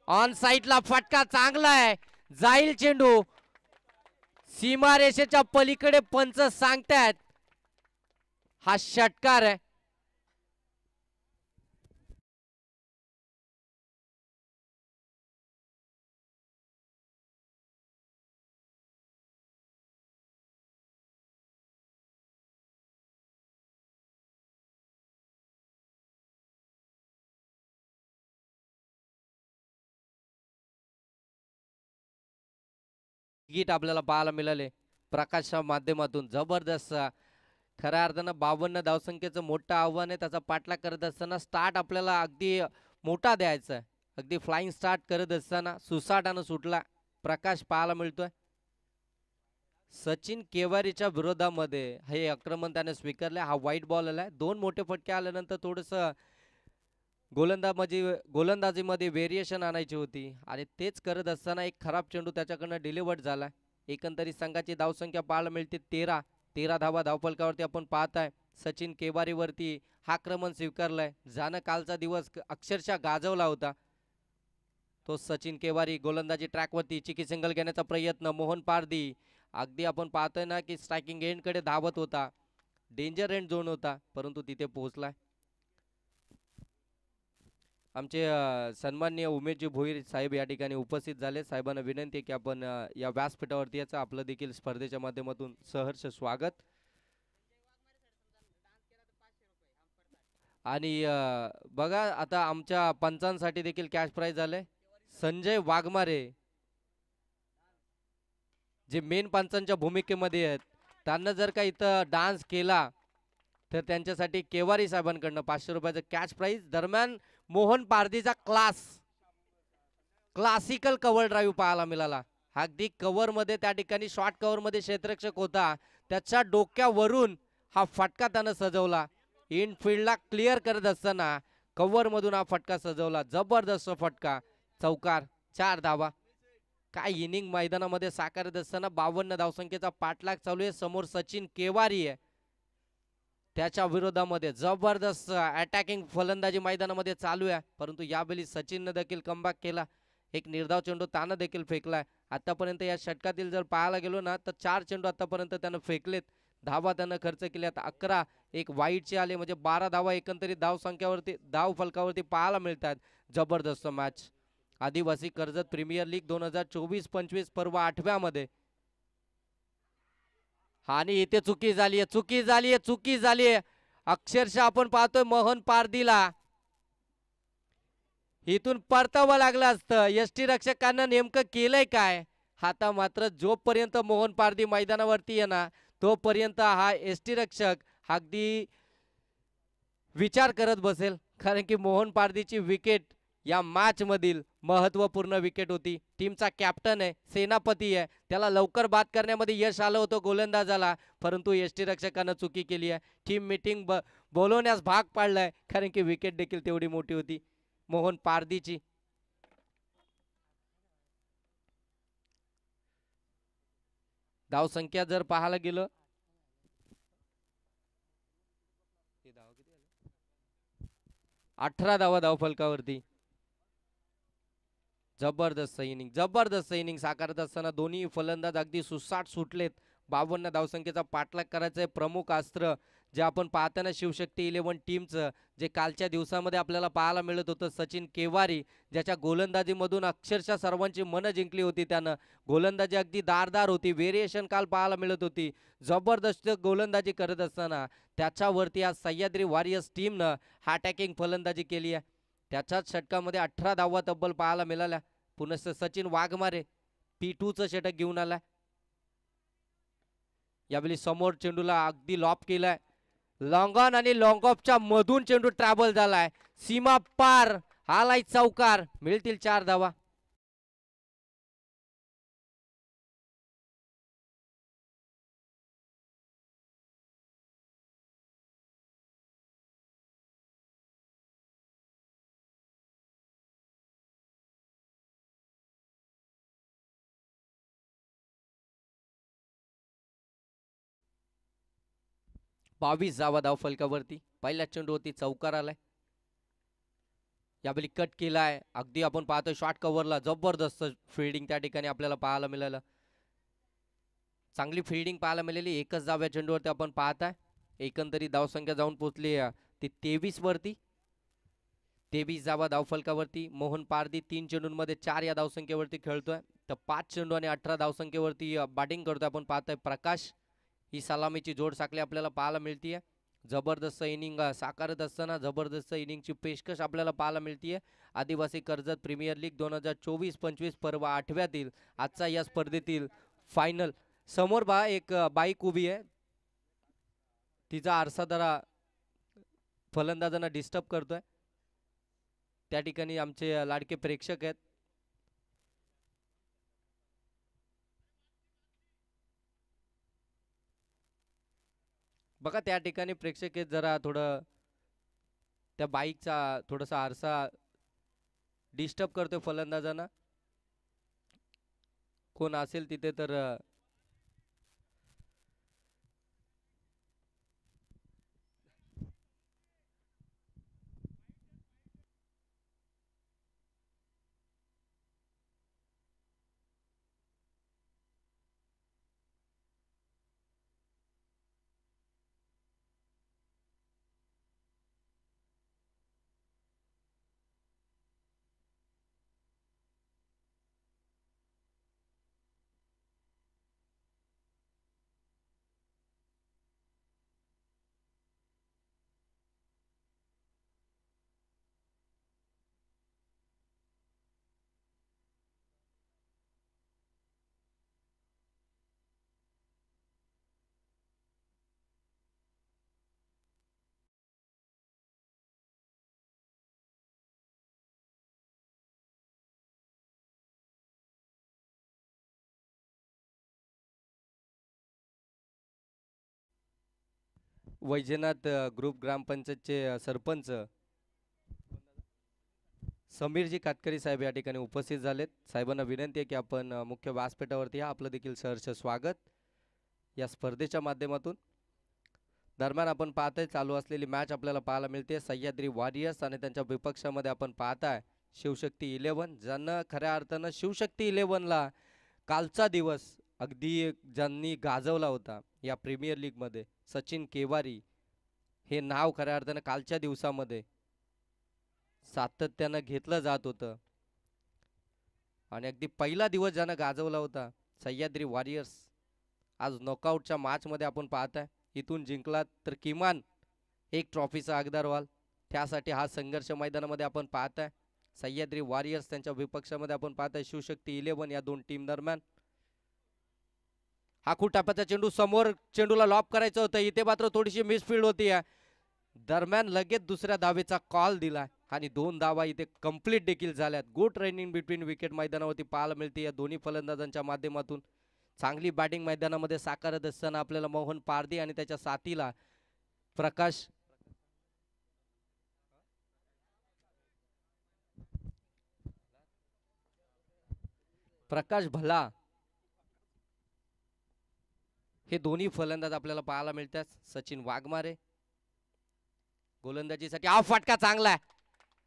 ऑन साइडला, फटका चांगला आहे. जाईल चेंडू सीमारेषेच्या पलीकडे. पंच सांगतायत हा षटकार आहे. गीत आपल्याला पाहायला मिळाले प्रकाशच्या माध्यमातून. जबरदस्त खऱ्या अर्थानं 52 धावसंख्येचं मोठं आव्हान आहे. त्याचा पाठलाग करत असताना स्टार्ट आपल्याला अगदी मोठा द्यायचा आहे. अगदी फ्लाइंग स्टार्ट करत असताना सुसाटानं सुटला प्रकाश पाहायला मिळतोय. सचिन केवारीच्या विरोधामध्ये हे आक्रमण त्याने स्वीकारले. हा व्हाईट बॉल आलाय. 2 मोठे फटके आल्यानंतर थोडंसं गोलंदाजीमध्ये व्हेरिएशन आणायची होती आणि तेच करत असताना एक खराब चेंडू त्याच्याकडनं डिलिव्हर्ड झाला. एकंदरीत संघाची धावसंख्या पाहायला मिळते 13 धावा धावफलकावरती आपण पाहताय. सचिन केवारीवरती हा आक्रमण स्वीकारलाय. जाणं कालचा दिवस अक्षरशः गाजवला होता. तो सचिन केवारी गोलंदाजी ट्रॅकवरती चिकी सिंगल घेण्याचा प्रयत्न. मोहन पारदी अगदी आपण पाहतोय ना की स्ट्रायकिंग एंडकडे धावत होता. डेंजर एंड झोन होता परंतु तिथे पोहोचलाय. आमचे सन्माननीय उमेशजी भोईर साहेब या ठिकाणी उपस्थित झाले. साहेबांना विनंती आहे की आपण या व्यासपीठावरती याचं आपलं देखील स्पर्धेच्या माध्यमातून सहर्ष स्वागत. आणि बघा आता आमच्या पंचांसाठी देखील कॅश प्राइज झाले. संजय वाघमारे जे मेन पंचांच्या भूमिकेमध्ये आहेत, त्यांना जर का इथं डान्स केला तर त्यांच्यासाठी केवारी साहेबांकडनं 500 रुपयाचं कॅश प्राइज. दरम्यान मोहन पारदीचा क्लासिकल कव्हर ड्राईव्ह पाहायला मिळाला. अगदी कव्हर मध्ये त्या ठिकाणी शॉर्ट कव्हर मध्ये क्षेत्ररक्षक होता, त्याच्या डोक्यावरून हा फटका त्यानं सजवला. इनफिल्डला क्लिअर करत असताना कव्हर मधून हा फटका सजवला. जबरदस्त फटका. चौकार. 4 धावा. काय इनिंग मैदानामध्ये साकारत असताना 52 धावसंख्येचा पाठलाग चालू आहे. समोर सचिन केवारी आहे, त्याच्या विरोधामध्ये जबरदस्त अटॅकिंग फलंदाजी मैदानामध्ये चालू आहे. परंतु यावेळी सचिनने देखील कमबॅक केला. एक निर्धाव चेंडू त्यानं देखील फेकलाय. आतापर्यंत या षटकातील जर पाहायला गेलो ना तर 4 चेंडू आतापर्यंत त्यानं फेकलेत. धावा त्यानं खर्च केल्यात 11. एक वाईटचे आले म्हणजे 12 धावा एकंदरीत धाव फलकावरती पाहायला मिळतात. जबरदस्त मॅच. आदिवासी कर्जत प्रीमियर लीग 2024-25 पर्व 8व्या मध्ये. आणि इथे चुकी झालीये. अक्षरशः आपण पाहतोय मोहन पारदीला इथून परतावं लागलं असतं. यष्टी रक्षकांना नेमकं केलंय काय? आता मात्र जोपर्यंत मोहन पारधी मैदानावरती आहे ना, तोपर्यंत हा यष्टी रक्षक अगदी विचार करत बसेल. कारण की मोहन पारधीची विकेट या मॅच मधील महत्वपूर्ण विकेट होती. टीमचा कॅप्टन आहे, सेनापती आहे, त्याला लवकर बाद करण्यामध्ये यश आलं होतं गोलंदाजाला, परंतु यष्टीरक्षकानं चुकी केली आहे. टीम मीटिंग बोलवण्यास भाग पाडलाय, कारण की विकेट देखील तेवढी मोठी होती मोहन पारधीची. धावसंख्या जर पाहायला गेलं 18 धावा धावफलकावरती. जबरदस्त इनिंग साकारत असताना दोन्ही फलंदाज अगदी सुसाट सुटलेत. 52 धावसंख्येचा पाठलाग करायचा प्रमुख अस्त्र जे आपण पाहताना शिवशक्ती 11 टीमचं जे कालच्या दिवसामध्ये आपल्याला पाहायला मिळत होतं, सचिन केवारी ज्याच्या गोलंदाजीमधून अक्षरशः सर्वांची मनं जिंकली होती. त्यानं गोलंदाजी अगदी दारदार होती, व्हेरिएशन काल पाहायला मिळत होती. जबरदस्त गोलंदाजी करत असताना त्याच्यावरती आज सह्याद्री वॉरियर्स टीमनं अटॅकिंग फलंदाजी केली आहे. त्याच्याच षटकामध्ये 18 धावा तब्बल पाहायला मिळाल्या. पुनश्च सचिन वाघमारे P2चं षटक घेऊन आला. यावेळी समोर चेंडूला अगदी लॉप केलाय. लॉंग ऑन आणि लॉंग ऑफच्या मधून चेंडू ट्रॅव्हल झालाय, सीमा पार आलाय चौकार. मिळतील 4 धावा. बावीस धावा धाव फलकावरती. पहिल्या चेंडूवरती चौकार आलाय. यावेळी कट केलाय, अगदी आपण पाहतोय शॉर्ट कव्हरला जबरदस्त फिल्डिंग त्या ठिकाणी आपल्याला पाहायला मिळालं. चांगली फिल्डिंग पाहायला मिळाली. एकच धाव्या चेंडूवरती आपण पाहताय. एकंदरीत धावसंख्या जाऊन पोहोचली ती 23 वरती. 23 धावा धावफलकावरती. मोहन पारधी 3 चेंडूंमध्ये 4 या धावसंख्येवरती खेळतोय. तर 5 चेंडू आणि 18 धावसंख्येवरती बॅटिंग करतोय. आपण पाहतोय प्रकाश ही सलामीची जोड साखळी आपल्याला पाहायला मिळतीये. जबरदस्त इनिंग साकारत असताना जबरदस्त इनिंगची पेशकश आपल्याला पाहायला मिळतीये. आदिवासी कर्जत प्रीमियर लीग 2024-25 पर्व 8व्यातील आजचा या स्पर्धेतील फायनल. समोर एक बाईक उभी आहे, तिचा आरसा जरा फलंदाजांना डिस्टर्ब करतोय. त्या ठिकाणी आमचे लाडके प्रेक्षक आहेत. बघा त्या ठिकाणी प्रेक्षक आहेत, जरा थोडं त्या बाईकचा थोडासा आरसा डिस्टर्ब करतोय फलंदाजांना. कोण असेल तिथे तर वैजनाथ ग्रुप ग्रामपंचायतचे सरपंच समीरजी कातकरी साहेब या ठिकाणी उपस्थित झालेत. साहेबांना विनंती आहे की आपण मुख्य व्यासपीठावरती या. आपलं देखील सहर्ष स्वागत या स्पर्धेच्या माध्यमातून. दरम्यान आपण पाहताय चालू असलेली मॅच आपल्याला पाहायला मिळते. सह्याद्री वॉरियर्स आणि त्यांच्या विपक्षामध्ये आपण पाहताय शिवशक्ती 11, ज्यांना खऱ्या अर्थानं शिवशक्ती 11ला कालचा दिवस अगदी ज्यांनी गाजवला होता या प्रीमियर लीगमध्ये. सचिन केवारी हे नाव खऱ्या अर्थानं कालच्या दिवसामध्ये सातत्यानं घेतलं जात होतं आणि अगदी पहिला दिवस ज्यानं गाजवला होता सह्याद्री वॉरियर्स, आज नॉकआउटच्या मॅचमध्ये आपण पाहताय इथून जिंकलात तर किमान एक ट्रॉफीचा हकदार व्हाल. त्यासाठी हा संघर्ष मैदानामध्ये आपण पाहताय. सह्याद्री वॉरियर्स त्यांच्या विपक्षामध्ये आपण पाहताय शिवशक्ती 11 या दोन टीम दरम्यान. हा खूप टापाचा चेंडू समोर चेंडूला लॉप करायचं होतं, इथे मात्र थोडीशी मिसफील्ड होती. दरम्यान लगेच दुसऱ्या धावेचा कॉल दिला आणि 2 धावा इथे कंप्लीट देखील झाल्यात. गुड रनिंग बिटवीन विकेट मैदानावरती पाहायला मिळते या दोन्ही फलंदाजांच्या माध्यमातून. चांगली बॅटिंग मैदानामध्ये साकारत असताना आपल्याला मोहन पारधी आणि त्याच्या साथीला प्रकाश भला हे दोन्ही फलंदाज आपल्याला पाहायला मिळतात. सचिन वाघमारे गोलंदाजीसाठी हा फटका चांगला आहे,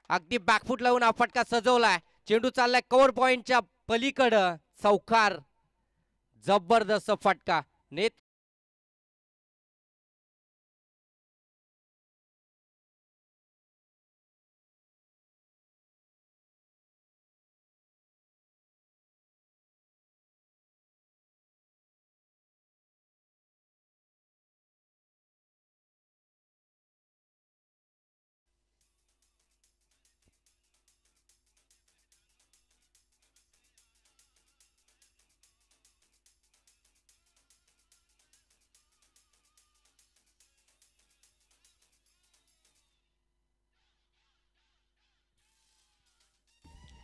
अगदी बॅकफूट लावून हा फटका सजवलाय. चेंडू चाललाय कव्हर पॉइंटच्या पलीकडं, चौकार, जबरदस्त फटका. नेत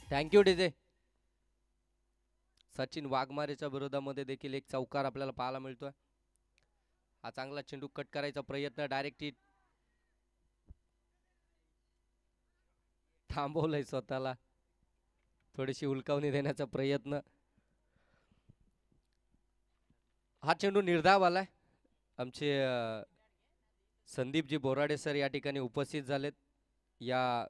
थँक्यू डीजे. सचिन वाघमारेच्या विरोधामध्ये देखील एक चौकार आपल्याला पाहायला मिळतोय. हा चांगला चेंडू कट करायचा प्रयत्न, डायरेक्ट हिट, थांबवलंय स्वतःला, थोडीशी उलकावणी देण्याचा प्रयत्न. हा चेंडू निर्धाव आलाय. आमचे संदीपजी बोराडे सर या ठिकाणी उपस्थित झालेत. या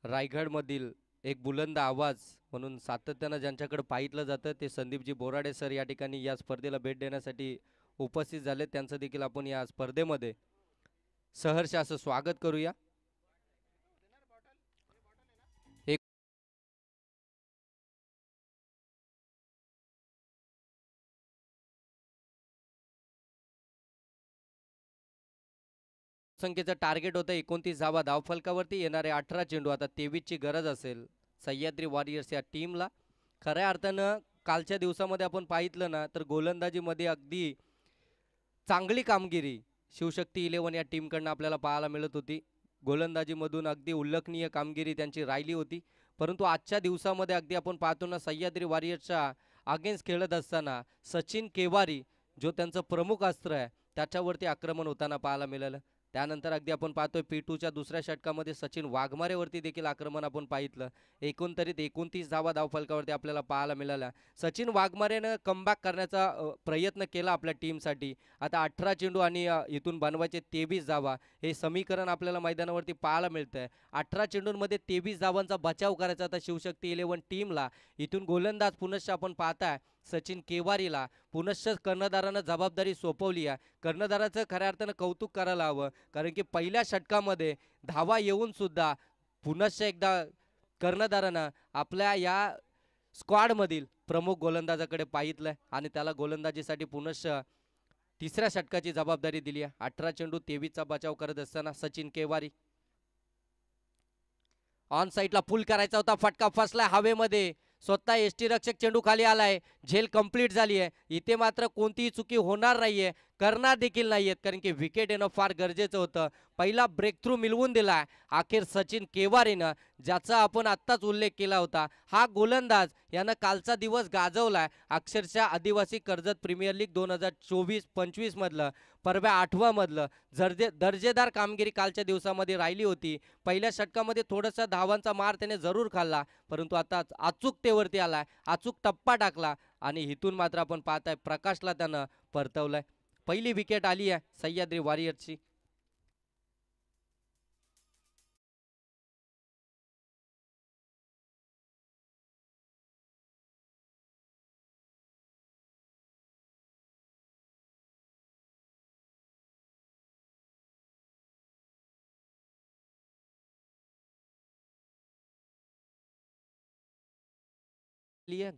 रायगडमधील एक बुलंद आवाज म्हणून सातत्यानं ज्यांच्याकडे पाहिलं जातं ते संदीपजी बोराडे सर या ठिकाणी या स्पर्धेला भेट देण्यासाठी उपस्थित झाले. त्यांचं देखील आपण या स्पर्धेमध्ये सहर्ष असं स्वागत करूया. संख्येचं टार्गेट होतं 29 धावा धावफलकावरती. येणारे 18 चेंडू, आता 23 ची गरज असेल सह्याद्री वॉरियर्स या टीमला. खऱ्या अर्थानं कालच्या दिवसामध्ये आपण पाहितलं ना तर गोलंदाजीमध्ये अगदी चांगली कामगिरी शिवशक्ती 11 या टीमकडनं आपल्याला पाहायला मिळत होती. गोलंदाजीमधून अगदी उल्लेखनीय कामगिरी त्यांची राहिली होती. परंतु आजच्या दिवसामध्ये अगदी आपण पाहतो ना सह्याद्री वॉरियर्सच्या अगेन्स्ट खेळत असताना सचिन केवारी जो त्यांचं प्रमुख अस्त्र आहे त्याच्यावरती आक्रमण होताना पाहायला मिळालं. त्यानंतर अगदी आपण पाहतोय P2च्या दुसऱ्या षटकामध्ये सचिन वाघमारेवरती देखील आक्रमण आपण पाहितलं. एकंदरीत 29 धावा धावफलकावरती आपल्याला पाहायला मिळाल्या. सचिन वाघमारेनं कमबॅक करण्याचा प्रयत्न केला आपल्या टीमसाठी. आता 18 चेंडू आणि इथून बनवायचे 23 धावा, हे समीकरण आपल्याला मैदानावरती पाहायला मिळतंय. 18 चेंडूंमध्ये 23 धावांचा बचाव करायचा आता शिवशक्ती 11 टीमला. इथून गोलंदाज पुनश्च आपण पाहताय सचिन केवारीला पुनश्च कर्णधारानं जबाबदारी सोपवली आहे. कर्णधाराचं खऱ्या अर्थानं कौतुक करायला हवं, कारण की पहिल्या षटकामध्ये धावा येऊन सुद्धा पुनश्च एकदा कर्णधारानं आपल्या या स्क्वॉडमधील प्रमुख गोलंदाजाकडे पाहितलंय आणि त्याला गोलंदाजीसाठी पुनश्च तिसऱ्या षटकाची जबाबदारी दिली आहे. 18 चेंडू 23चा बचाव करत असताना सचिन केवारी ऑन साईडला पुल करायचा होता, फटका फसलाय हवेमध्ये. स्वतः एसटी रक्षक चेंडू खाली आलाय, झेल कंप्लीट झाली आहे. इथे मात्र कोणतीही चुकी होणार नाहीये, करणार देखील नाहीयेत, कारण की विकेट येणं फार गरजेचं होतं. पहिला ब्रेक थ्रू मिळवून दिला अखेर सचिन केवारीनं, ज्याचा आपण आत्ताच उल्लेख केला होता. हा गोलंदाज यानं कालचा दिवस गाजवलाय. अक्षरशः आदिवासी कर्जत प्रीमियर लीग 2024-25 मधलं परवा 8व्या मधलं दर्जेदार कामगिरी कालच्या दिवसामध्ये राहिली होती. पहिल्या षटकामध्ये थोडासा धावांचा मार त्याने जरूर खाल्ला, परंतु आता अचूकतेवरती आलाय, अचूक टप्पा टाकला आणि इथून मात्र आपण पाहताय प्रकाशला त्यानं परतवलंय. पहिली विकेट आली आहे सह्याद्री वॉरियर्सची.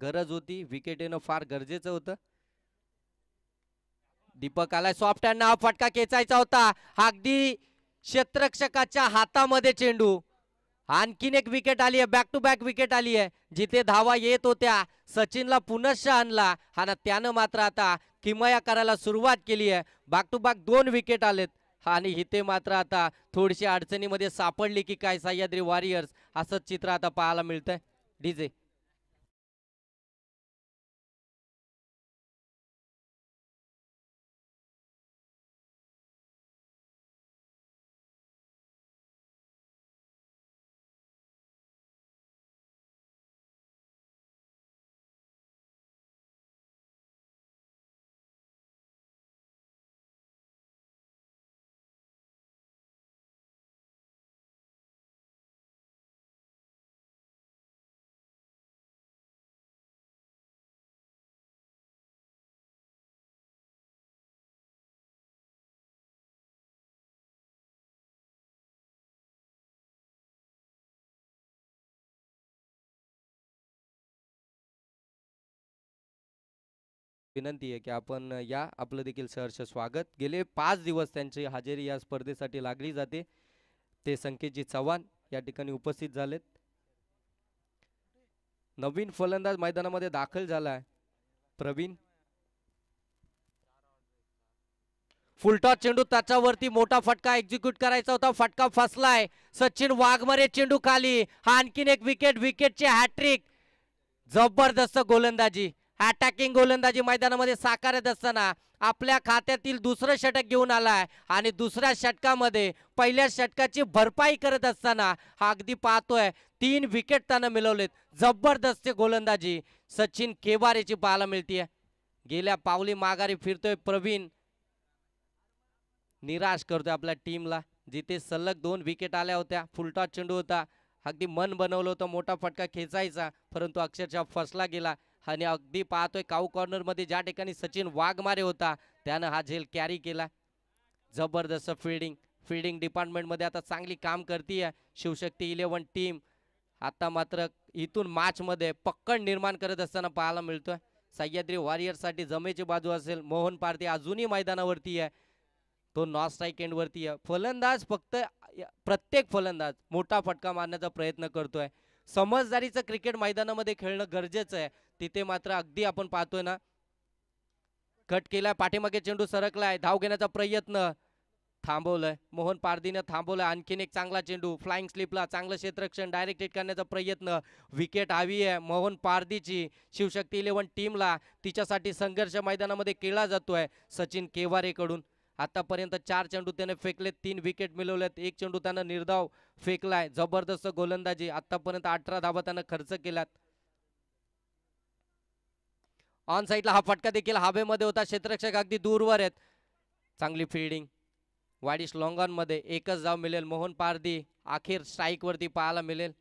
गरज होती, विकेट येणं फार गरजेचं होतं. दीपक आलाय सॉफ्ट हँड, हा फटका खेचायचा होता, अगदी क्षेत्ररक्षकाच्या हातामध्ये चेंडू आणखीन एक विकेट आली आहे, बॅक टू बॅक विकेट आली आहे. जिथे धावा येत होत्या सचिनला पुनश्च आणला आणि त्यानं मात्र आता किमया करायला सुरुवात केली आहे. बॅक टू बॅक 2 विकेट आलेत आणि इथे मात्र आता थोडीशी अडचणीमध्ये सापडली की काय सह्याद्री वॉरियर्स, असंच चित्र आता पाहायला मिळतंय. डीजे विनंती आहे की आपण या, आपलं देखील सहर्ष स्वागत. गेले 5 दिवस त्यांची हजेरी या स्पर्धेसाठी लागली जाते. ते संकेतजी चव्हाण या ठिकाणी उपस्थित झालेत. नवीन फलंदाज मैदानामध्ये दाखल झाला आहे प्रवीण. फुलटॉस चेंडू, त्याच्यावरती मोठा फटका एक्झिक्यूट करायचा होता, फटका फसलाय. सचिन वाघमारे चेंडू खाली. हा आणखीन एक विकेट, विकेटचे हॅट्रिक. जबरदस्त गोलंदाजी, अटॅकिंग गोलंदाजी मैदानामध्ये साकारत असताना आपल्या खात्यातील दुसरं षटक घेऊन आलाय आणि दुसऱ्या षटकामध्ये पहिल्या षटकाची भरपाई करत असताना हा अगदी पाहतोय 3 विकेट त्यानं मिळवलेत. जबरदस्त गोलंदाजी सचिन केवारेची पाहायला मिळतीये. गेल्या पावली माघारी फिरतोय प्रवीण, निराश करतोय आपल्या टीमला. जिथे सलग 2 विकेट आल्या होत्या, फुलटॉस चेंडू होता, अगदी मन बनवलं होतं मोठा फटका खेचायचा, परंतु अक्षरशः फसला गेला. आणि अगदी पाहतोय काऊ कॉर्नर मध्ये ज्या ठिकाणी सचिन वाघमारे होता त्यानं हा झेल कॅरी केला. जबरदस्त फिल्डिंग डिपार्टमेंट मध्ये आता चांगली काम करतीये शिवशक्ती 11 टीम. आता मात्र इथून मॅच मध्ये पक्कड निर्माण करत असताना पाहायला मिळतोय. सह्याद्री वॉरियर्स साठी जमेची बाजू असेल, मोहन पारधी अजूनही मैदानावरती आहे, तो नॉन स्ट्राईक एंड वरती आहे. फलंदाज फक्त प्रत्येक फलंदाज मोठा फटका मारण्याचा प्रयत्न करतोय. समजदारीचं क्रिकेट मैदानामध्ये खेळणं गरजेचं आहे. तिथे मात्र अगदी आपण पाहतोय ना, कट केलाय, पाठीमागे चेंडू सरकलाय, धाव घेण्याचा प्रयत्न थांबवलंय, मोहन पारधीने थांबवलंय. आणखीन एक चांगला चेंडू फ्लाइंग स्लिपला, चांगलं क्षेत्ररक्षण, डायरेक्ट हिट करण्याचा प्रयत्न. विकेट हवी आहे मोहन पारधीची शिवशक्ती 11 टीमला. तिच्यासाठी संघर्ष मैदानामध्ये केला जातोय सचिन केवारेकडून. आतापर्यंत 4 चेंडू त्याने फेकलेत, 3 विकेट मिळवलेत, 1 चेंडू त्यानं निर्धाव फेकलाय. जबरदस्त गोलंदाजी, आतापर्यंत 18 धावा त्यानं खर्च केल्यात. ऑन साईडला हा फटका देखील हवेमध्ये होता, क्षेत्ररक्षक अगदी दूरवर आहेत. चांगली फिल्डिंग, वाडिश लॉंगॉन मध्ये एकच धाव मिळेल. मोहन पारधी अखेर स्ट्राईक वरती पाहायला मिळेल.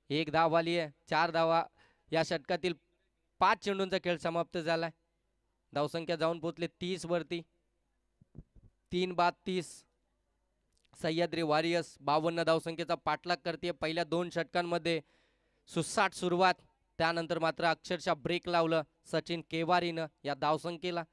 1 धाव आली आहे, 4 धावा या षटकातील. 5 चेंडूंचा खेळ समाप्त झालाय. धावसंख्या जाऊन पोहोचले 30 वरती. 3 बाद 30. सह्याद्री वॉरियर्स 52 धावसंख्येचा पाठलाग करते. पहिल्या 2 षटकांमध्ये सुसाट सुरुवात, त्यानंतर मात्र अक्षरशः ब्रेक लावलं सचिन केवारीनं या धावसंख्येला.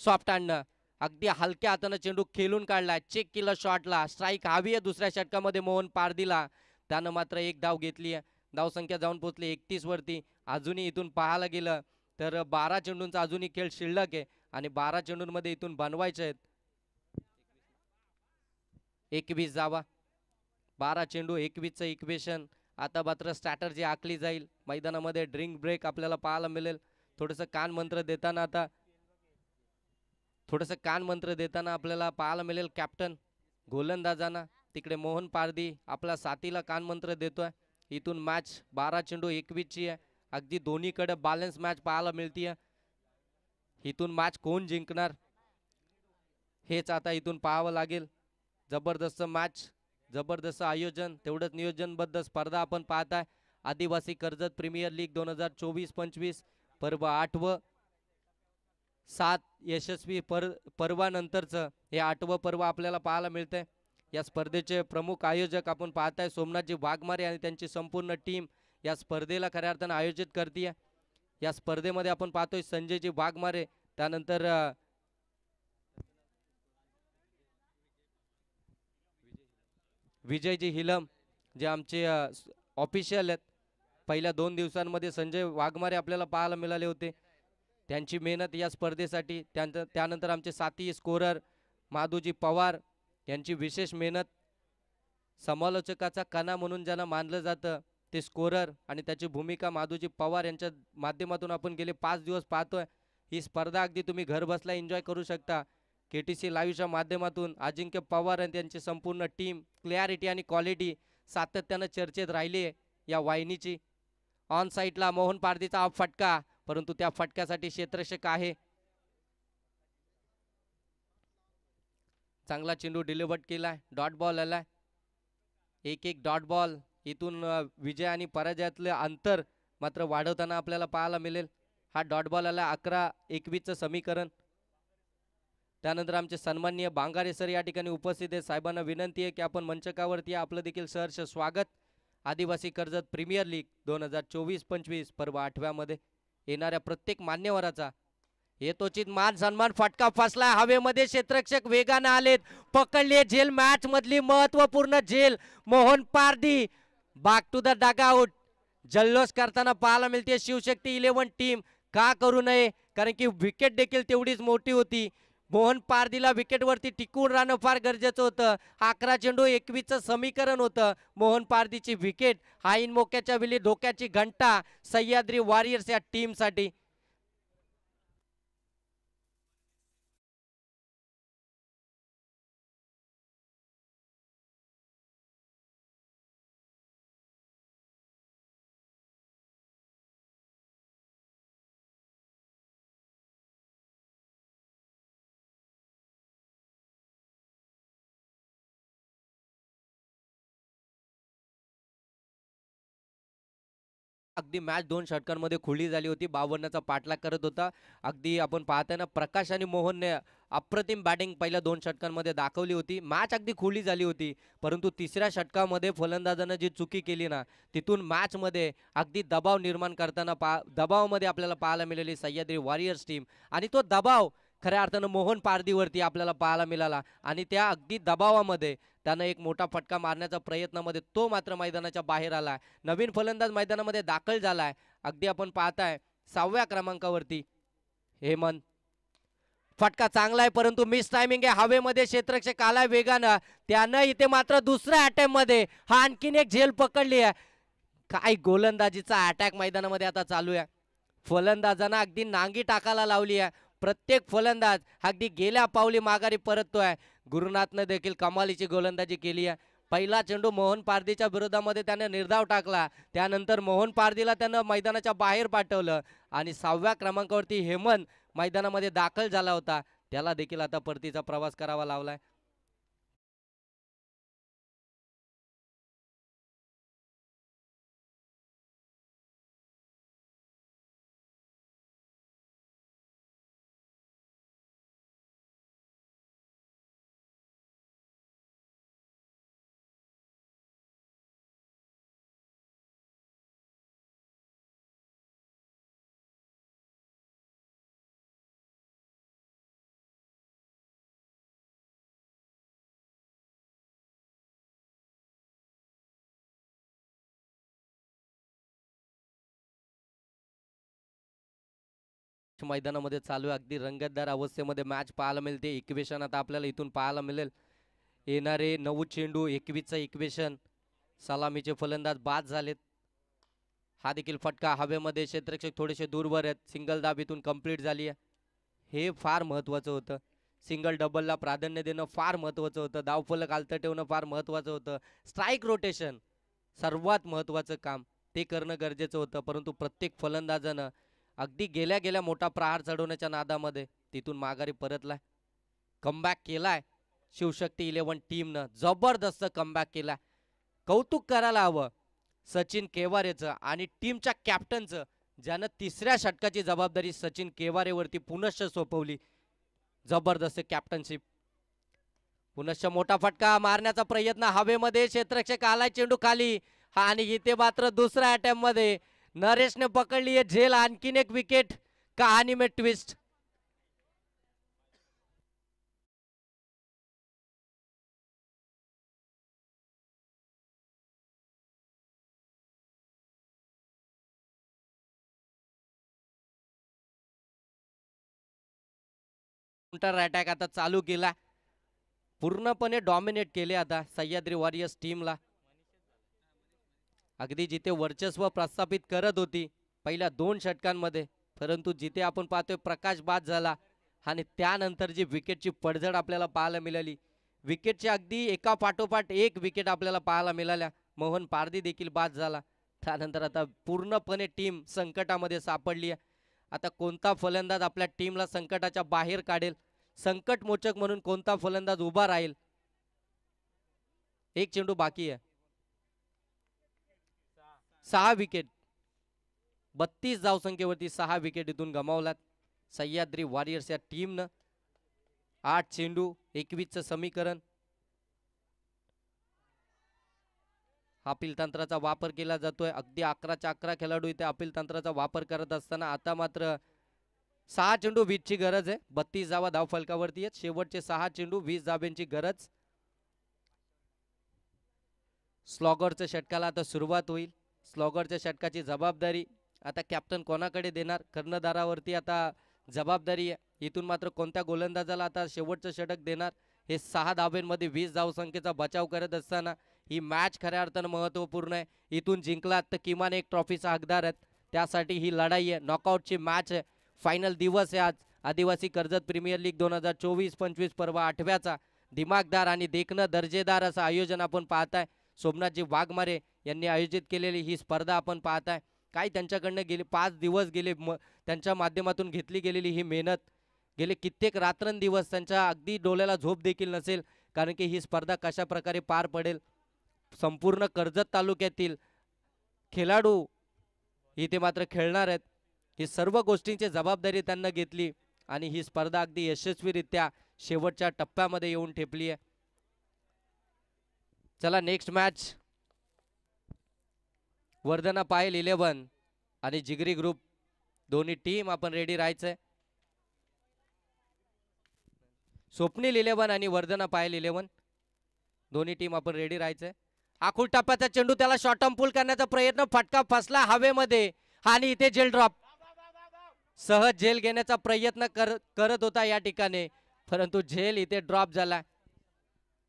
सॉफ्ट हँडनं अगदी हलक्या हातानं चेंडू खेळून काढलाय, चेक केलं शॉटला. स्ट्राईक हवी आहे दुसऱ्या षटकामध्ये मोहन पारधीला, त्यानं मात्र 1 धाव घेतली आहे. धावसंख्या जाऊन पोहोचली 31 वरती. अजूनही इथून पाहायला गेलं तर 12 चेंडूंचा अजूनही खेळ शिल्लक आहे आणि 12 चेंडूंमध्ये इथून बनवायचे आहेत 21 धावा. 12 चेंडू 21चं इक्वेशन. आता मात्र स्ट्रॅटर्जी आखली जाईल मैदानामध्ये. ड्रिंक ब्रेक आपल्याला पाहायला मिळेल. थोडंसं कान मंत्र देताना आपल्याला पाहायला मिळेल कॅप्टन गोलंदाजांना. तिकडे मोहन पारधी आपल्या साथीला कान मंत्र देतोय. इथून मॅच 12 चेंडू 21 ची आहे. अगदी दोन्हीकडे बॅलन्स मॅच पाहायला मिळतीये. इथून मॅच कोण जिंकणार हेच आता इथून पाहावं लागेल. जबरदस्त मॅच, जबरदस्त आयोजन, तेवढंच नियोजनबद्ध स्पर्धा आपण पाहताय. आदिवासी कर्जत प्रीमियर लीग 2024-25 पर्व 8व. 7 यशस्वी पर्वानंतरचं हे 8वं पर्व आपल्याला पाहायला मिळतंय. या स्पर्धेचे प्रमुख आयोजक आपण पाहताय सोमनाथजी वाघमारे आणि त्यांची संपूर्ण टीम या स्पर्धेला खऱ्या अर्थानं आयोजित करते. या स्पर्धेमध्ये आपण पाहतोय संजयजी वाघमारे, त्यानंतर विजयजी हिलम जे आमचे ऑफिशियल आहेत. पहिल्या 2 दिवसांमध्ये संजय वाघमारे आपल्याला पाहायला मिळाले होते. त्यांची मेहनत या स्पर्धेसाठी, त्यानंतर आमचे साथी स्कोरर माधुजी पवार यांची विशेष मेहनत. समालोचकाचा कणा म्हणून ज्यांना मानलं जातं ते स्कोरर आणि त्याची भूमिका माधुजी पवार यांच्या माध्यमातून आपण गेले 5 दिवस पाहतोय. ही स्पर्धा अगदी तुम्ही घर बसल्या एन्जॉय करू शकता. KTC लाईव्हच्या माध्यमातून अजिंक्य पवार आणि त्यांची संपूर्ण टीम क्लॅरिटी आणि क्वालिटी सातत्यानं चर्चेत राहिली आहे या वाहिनीची. ऑन साईडला मोहन पारदीचा हा फटका, परंतु त्या फटक्यासाठी क्षेत्ररक्षक आहे. चांगला चेंडू डिलिव्हर्ड केलाय, डॉट बॉल आलाय. एक डॉट बॉल. इथून विजय आणि पराजयातले अंतर मात्र वाढवताना आपल्याला पाहायला मिळेल. हा डॉट बॉल आला 11-21चं समीकरण. त्यानंतर आमचे सन्माननीय बांगारे सर या ठिकाणी उपस्थित आहेत. साहेबांना विनंती आहे की आपण मंचकावरती आपलं देखील सहर्ष स्वागत. आदिवासी कर्जत प्रीमियर लीग 2024-25 पर्व 8व्यामध्ये येणाऱ्या प्रत्येक मान्यवराचा येतोचित मान सन्मान. फटका फसला हवेमध्ये, क्षेत्ररक्षक वेगाने आलेत, पकडले. झेल मॅच मधली महत्वपूर्ण झेल. Mohan Pardi back to the dugout. जल्लोष करताना पाहायला मिळते शिवशक्ती 11 टीम. का करू नये, कारण की विकेट देखील तेवढीच मोठी होती. मोहन पारदीला विकेटवरती टिकून राहणं फार गरजेचं होतं. 11 चेंडू 21चं समीकरण होतं. मोहन पारदीची विकेट हा इन मोक्याच्या वेळी धोक्याची घंटा सह्याद्री वॉरियर्स या टीमसाठी. अगदी मॅच 2 षटकांमध्ये खुली झाली होती. 52चा पाठलाग करत होता. अगदी आपण पाहताना प्रकाश आणि मोहनने अप्रतिम बॅटिंग पहिल्या 2 षटकांमध्ये दाखवली होती. मॅच अगदी खुली झाली होती, परंतु तिसऱ्या षटकामध्ये फलंदाजानं जी चुकी केली ना, तिथून मॅचमध्ये अगदी दबाव निर्माण करताना दबावामध्ये आपल्याला पाहायला मिळाली सह्याद्री वॉरियर्स टीम. आणि तो दबाव खऱ्या अर्थानं मोहन पारदीवरती आपल्याला पाहायला मिळाला. आणि त्या अगदी दबावामध्ये त्यानं एक मोठा फटका मारण्याच्या प्रयत्नामध्ये तो मात्र मैदानाच्या बाहेर आला. नवीन फलंदाज मैदानामध्ये दाखल झालाय. अगदी आपण पाहताय 6व्या क्रमांकावरती हेमंत. फटका चांगला आहे, परंतु मिस टायमिंग आहे. हवेमध्ये क्षेत्ररक्षक आलाय वेगानं. त्यानं इथे मात्र दुसऱ्या अटॅम्प मध्ये हा आणखीन एक झेल पकडली आहे. काय गोलंदाजीचा अटॅक मैदानामध्ये आता चालू आहे. फलंदाजांना अगदी नांगी टाकायला लावली आहे. प्रत्येक फलंदाज अगदी गेल्या पावली माघारी परततोय. गुरुनाथनं देखील कमालीची गोलंदाजी केली आहे. पहिला चेंडू मोहन पारदीच्या विरोधामध्ये त्याने निर्धाव टाकला. त्यानंतर मोहन पारदीला त्यानं मैदानाच्या बाहेर पाठवलं आणि 6व्या क्रमांकावरती हेमंत मैदानामध्ये दाखल झाला होता. त्याला देखील आता परतीचा प्रवास करावा लावलाय. मैदानामध्ये चालू आहे. अगदी रंगतदार अवस्थेमध्ये मॅच पाहायला मिळते. इक्वेशन आता आपल्याला इथून पाहायला मिळेल. येणारे 9 चेंडू 21चं इक्वेशन. सलामीचे फलंदाज बाद झालेत. हा देखील फटका हवेमध्ये, क्षेत्ररक्षक थोडेसे दूरवर आहेत. सिंगल दाब इथून कंप्लीट झाली आहे. हे फार महत्त्वाचं होतं. सिंगल डबलला प्राधान्य देणं फार महत्त्वाचं होतं. धावफलक आलतं ठेवणं फार महत्त्वाचं होतं. स्ट्राईक रोटेशन सर्वात महत्त्वाचं काम ते करणं गरजेचं होतं. परंतु प्रत्येक फलंदाजानं अगदी गेल्या मोठा प्रहार चढवण्याच्या नादामध्ये तिथून माघारी परतलाय. कमबॅक केलाय शिवशक्ती 11 टीमनं. जबरदस्त कमबॅक केलाय. कौतुक करायला हवं सचिन केवारेचं आणि टीमच्या कॅप्टनचं, ज्यानं तिसऱ्या षटकाची जबाबदारी सचिन केवारेवरती पुनश्च सोपवली. जबरदस्त कॅप्टनशिप. पुनश्च मोठा फटका मारण्याचा प्रयत्न हवेमध्ये, क्षेत्ररक्षक आलाय चेंडू खाली. आणि इथे मात्र दुसऱ्या अटॅम्प मध्ये नरेशने पकडली आहे झेल. आणखीन एक विकेट. कहाणी में ट्विस्ट. काउंटर अटॅक आता चालू केला, पूर्णपणे डॉमिनेट केले आता सह्याद्री वॉरियर्स टीमला. अगदी जिथे वर्चस्व प्रस्थापित करत होती पहिल्या 2 षटकांमध्ये, परंतु जिथे आपण पाहतोय प्रकाश बाद झाला आणि त्यानंतर जी विकेटची पडझड आपल्याला पाहायला मिळाली, विकेटची अगदी एका पाठोपाठ एक विकेट आपल्याला पाहायला मिळाल्या. मोहन पारदी देखील बाद झाला. त्यानंतर आता पूर्णपणे टीम संकटामध्ये सापडली आहे. आता कोणता फलंदाज आपल्या टीमला संकटाच्या बाहेर काढेल, संकटमोचक म्हणून कोणता फलंदाज उभा राहील. एक चेंडू बाकी आहे. 6 विकेट, 32 धावसंख्येवरती 6 विकेट इथून गमावलात सह्याद्री वॉरियर्स या टीमनं. 8 चेंडू 21चं समीकरण. अपील तंत्राचा वापर केला जातोय. अगदी 11च्या 11 खेळाडू इथे अपील तंत्राचा वापर करत असताना आता मात्र 6 चेंडू 20ची गरज आहे. 32 धावा धाव फलकावरती आहेत. शेवटचे 6 चेंडू 20 धाब्यांची गरज. स्लॉगरच्या षटकाला आता सुरुवात होईल. स्लॉगरच्या षटकाची जबाबदारी आता कॅप्टन कोणाकडे देणार, कर्णधारावरती आता जबाबदारी आहे. इथून मात्र कोणत्या गोलंदाजाला आता शेवटचं षटक देणार. हे 6 धाब्यांमध्ये 20 धावसंख्येचा बचाव करत असताना ही मॅच खऱ्या अर्थानं महत्त्वपूर्ण आहे. इथून जिंकलात तर किमान एक ट्रॉफीचा हकदार आहेत. त्यासाठी ही लढाई आहे. नॉकआउटची मॅच आहे. फायनल दिवस आहे आज. आदिवासी कर्जत प्रीमियर लीग 2024-25 पर्व 8व्याचा दिमागदार आणि देखणं दर्जेदार असं आयोजन आपण पाहताय. सोमनाथजी वाघमारे यांनी आयोजित केलेली ही स्पर्धा आपण पाहताय. काय त्यांच्याकडनं गेले 5 दिवस गेले, त्यांच्या माध्यमातून घेतली गेलेली ही मेहनत, गेले कित्येक रात्रंदिवस त्यांच्या अगदी डोळ्याला झोप देखील नसेल, कारण की ही स्पर्धा कशा प्रकारे पार पडेल. संपूर्ण कर्जत तालुक्यातील खेळाडू इथे मात्र खेळणार आहेत. ही सर्व गोष्टींची जबाबदारी त्यांना घेतली आणि ही स्पर्धा अगदी यशस्वीरित्या शेवटच्या टप्प्यामध्ये येऊन ठेपली आहे. चला नेक्स्ट मॅच वर्धना पायल 11 आणि जिगरी ग्रुप दोन्ही टीम आपण रेडी राहायचंय. स्वप्नील 11 आणि वर्धना पायल 11 दोन्ही टीम आपण रेडी राहायचंय. आखूड टप्प्याचा चेंडू, त्याला शॉर्ट टर्म पुल करण्याचा प्रयत्न, फटका फसला हवेमध्ये आणि इथे जेल ड्रॉप. सहज झेल घेण्याचा प्रयत्न करत होता या ठिकाणी, परंतु झेल इथे ड्रॉप झाला.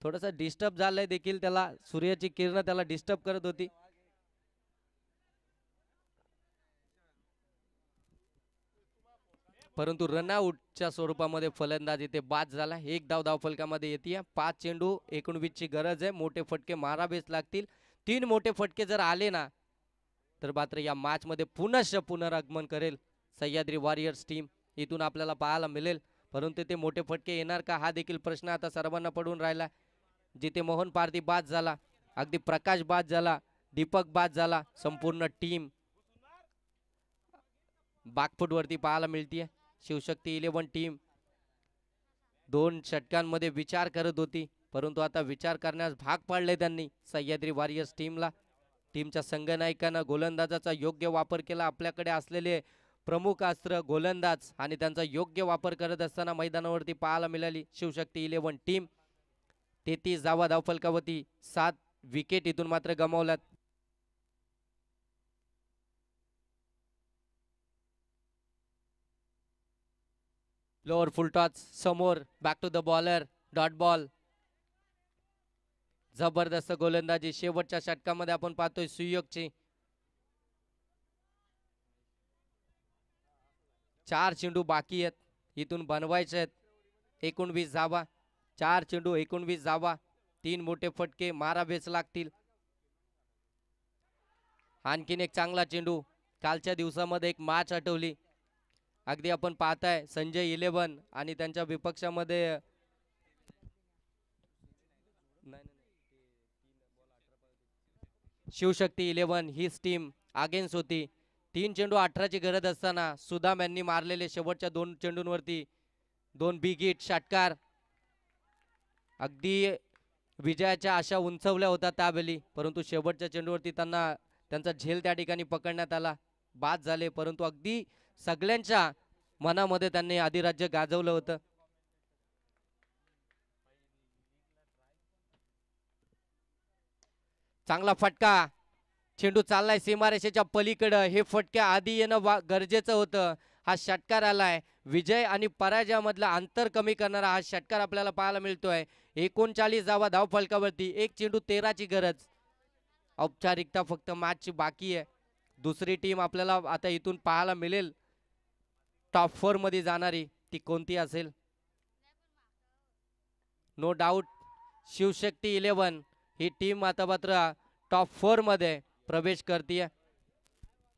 थोडासा डिस्टर्ब झालंय देखील, त्याला सूर्याची किरण त्याला डिस्टर्ब करत होती. परंतु रनआउटच्या स्वरूपामध्ये फलंदाज इथे बाद झाला. 1 धाव धाव फलकामध्ये येते. 5 चेंडू 19ची गरज आहे. मोठे फटके मारावेच लागतील. 3 मोठे फटके जर आले ना तर मात्र या मॅच मध्ये पुनरागमन करेल सह्याद्री वॉरियर्स टीम. इथून आपल्याला पाहायला मिळेल, परंतु ते मोठे फटके येणार का हा देखील प्रश्न आता सर्वांना पडून राहिला. जिथे मोहन पारधी बाद झाला, अगदी प्रकाश बाद झाला, दीपक बाद झाला, संपूर्ण टीम बॅकफूट वरती पाहायला मिळतीये. शिवशक्ती 11 टीम 2 षटकांमध्ये विचार करत होती, परंतु आता विचार करण्यास भाग पाडले त्यांनी सह्याद्री वॉरियर्स टीमला. टीमच्या संघनायकांना गोलंदाजाचा योग्य वापर केला. आपल्याकडे असलेले प्रमुख अस्त्र गोलंदाज आणि त्यांचा योग्य वापर करत असताना मैदानावरती पाहायला मिळाली शिवशक्ती 11 टीम. 33 धावा धावफलकावरती 7 विकेट इथून मात्र गमावल्यात. लोअर फुल टॉस समोर, back to the bowler, dot ball. जबरदस्त गोलंदाजी शेवटच्या षटकामध्ये आपण पाहतोय सुयोगची. 4 चेंडू बाकी आहेत, इथून बनवायचे आहेत 19 धावा. 4 चेंडू 19 धावा, 3 मोठे फटके मारावेच लागतील. आणखीन एक चांगला चेंडू. कालच्या दिवसामध्ये एक मॅच आठवली, अगदी आपण पाहताय संजय 11 आणि त्यांच्या विपक्षामध्ये शिवशक्ती 11 हीच टीम अगेन्स्ट होती. 3 चेंडू 18ची गरज असताना सुदाम यांनी मारलेले शेवटच्या 2 चेंडूंवरती 2 बिग हिट षटकार. अगदी विजयाच्या आशा उंचवल्या होत्या त्यावेळी, परंतु शेवटच्या चेंडूवरती त्यांचा झेल त्या ठिकाणी पकडण्यात आला, बाद झाले. परंतु अगदी सगळ्यांच्या मनामध्ये त्यांनी अधिराज्य गाजवलं होतं. चांगला फटका, चेंडू चाललाय सीमारेषेच्या पलीकडे. हे फटके आधी येणं गरजेचं होतं हा षटकार आलाय. विजय आणि पराजयामधला अंतर कमी करणारा हा षटकार आपल्याला पाहायला मिळतोय. 39 धावा धाव फलकावरती, एक चेंडू 13ची गरज. औपचारिकता फक्त मॅचची बाकी आहे. दुसरी टीम आपल्याला आता इथून पाहायला मिळेल टॉप 4 मध्ये जाणारी, ती कोणती असेल? नो डाऊट शिवशक्ती 11 ही टीम आता मात्र टॉप 4 मध्ये प्रवेश करते.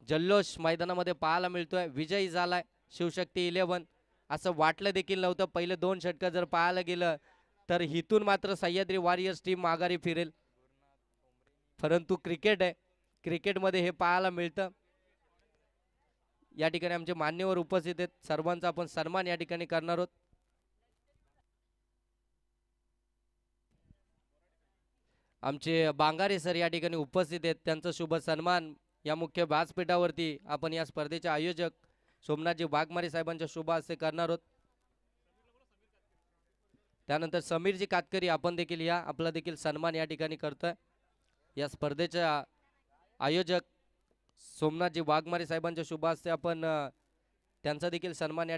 जल्लोष मैदानामध्ये पाहायला मिळतोय. विजयी झालाय शिवशक्ती 11. असं वाटलं देखील नव्हतं. पहिले 2 षटकार जर पाहायला गेलं तर इथून मात्र सह्याद्री वॉरियर्स टीम माघारी फिरेल, परंतु क्रिकेट आहे, क्रिकेटमध्ये हे पाहायला मिळतं. या ठिकाणी आमचे मान्यवर उपस्थित आहेत, सर्वांचा आपण सन्मान या ठिकाणी करणार आहोत. आमचे बांगारे सर या ठिकाणी उपस्थित आहेत, त्यांचा शुभ सन्मान या मुख्य व्यासपीठावरती आपण या स्पर्धेचे आयोजक सोमनाथजी वाघमारे साहेबांच्या शुभ हस्ते करणार आहोत. त्यानंतर समीरजी कातकरी आपण देखील या आपला देखील सन्मान या ठिकाणी करतोय. या स्पर्धेच्या आयोजक सोमनाथजी वाघमारे साहेबांच्या शुभ हस्ते आपण त्यांचा देखील सन्मान या ठिकाणी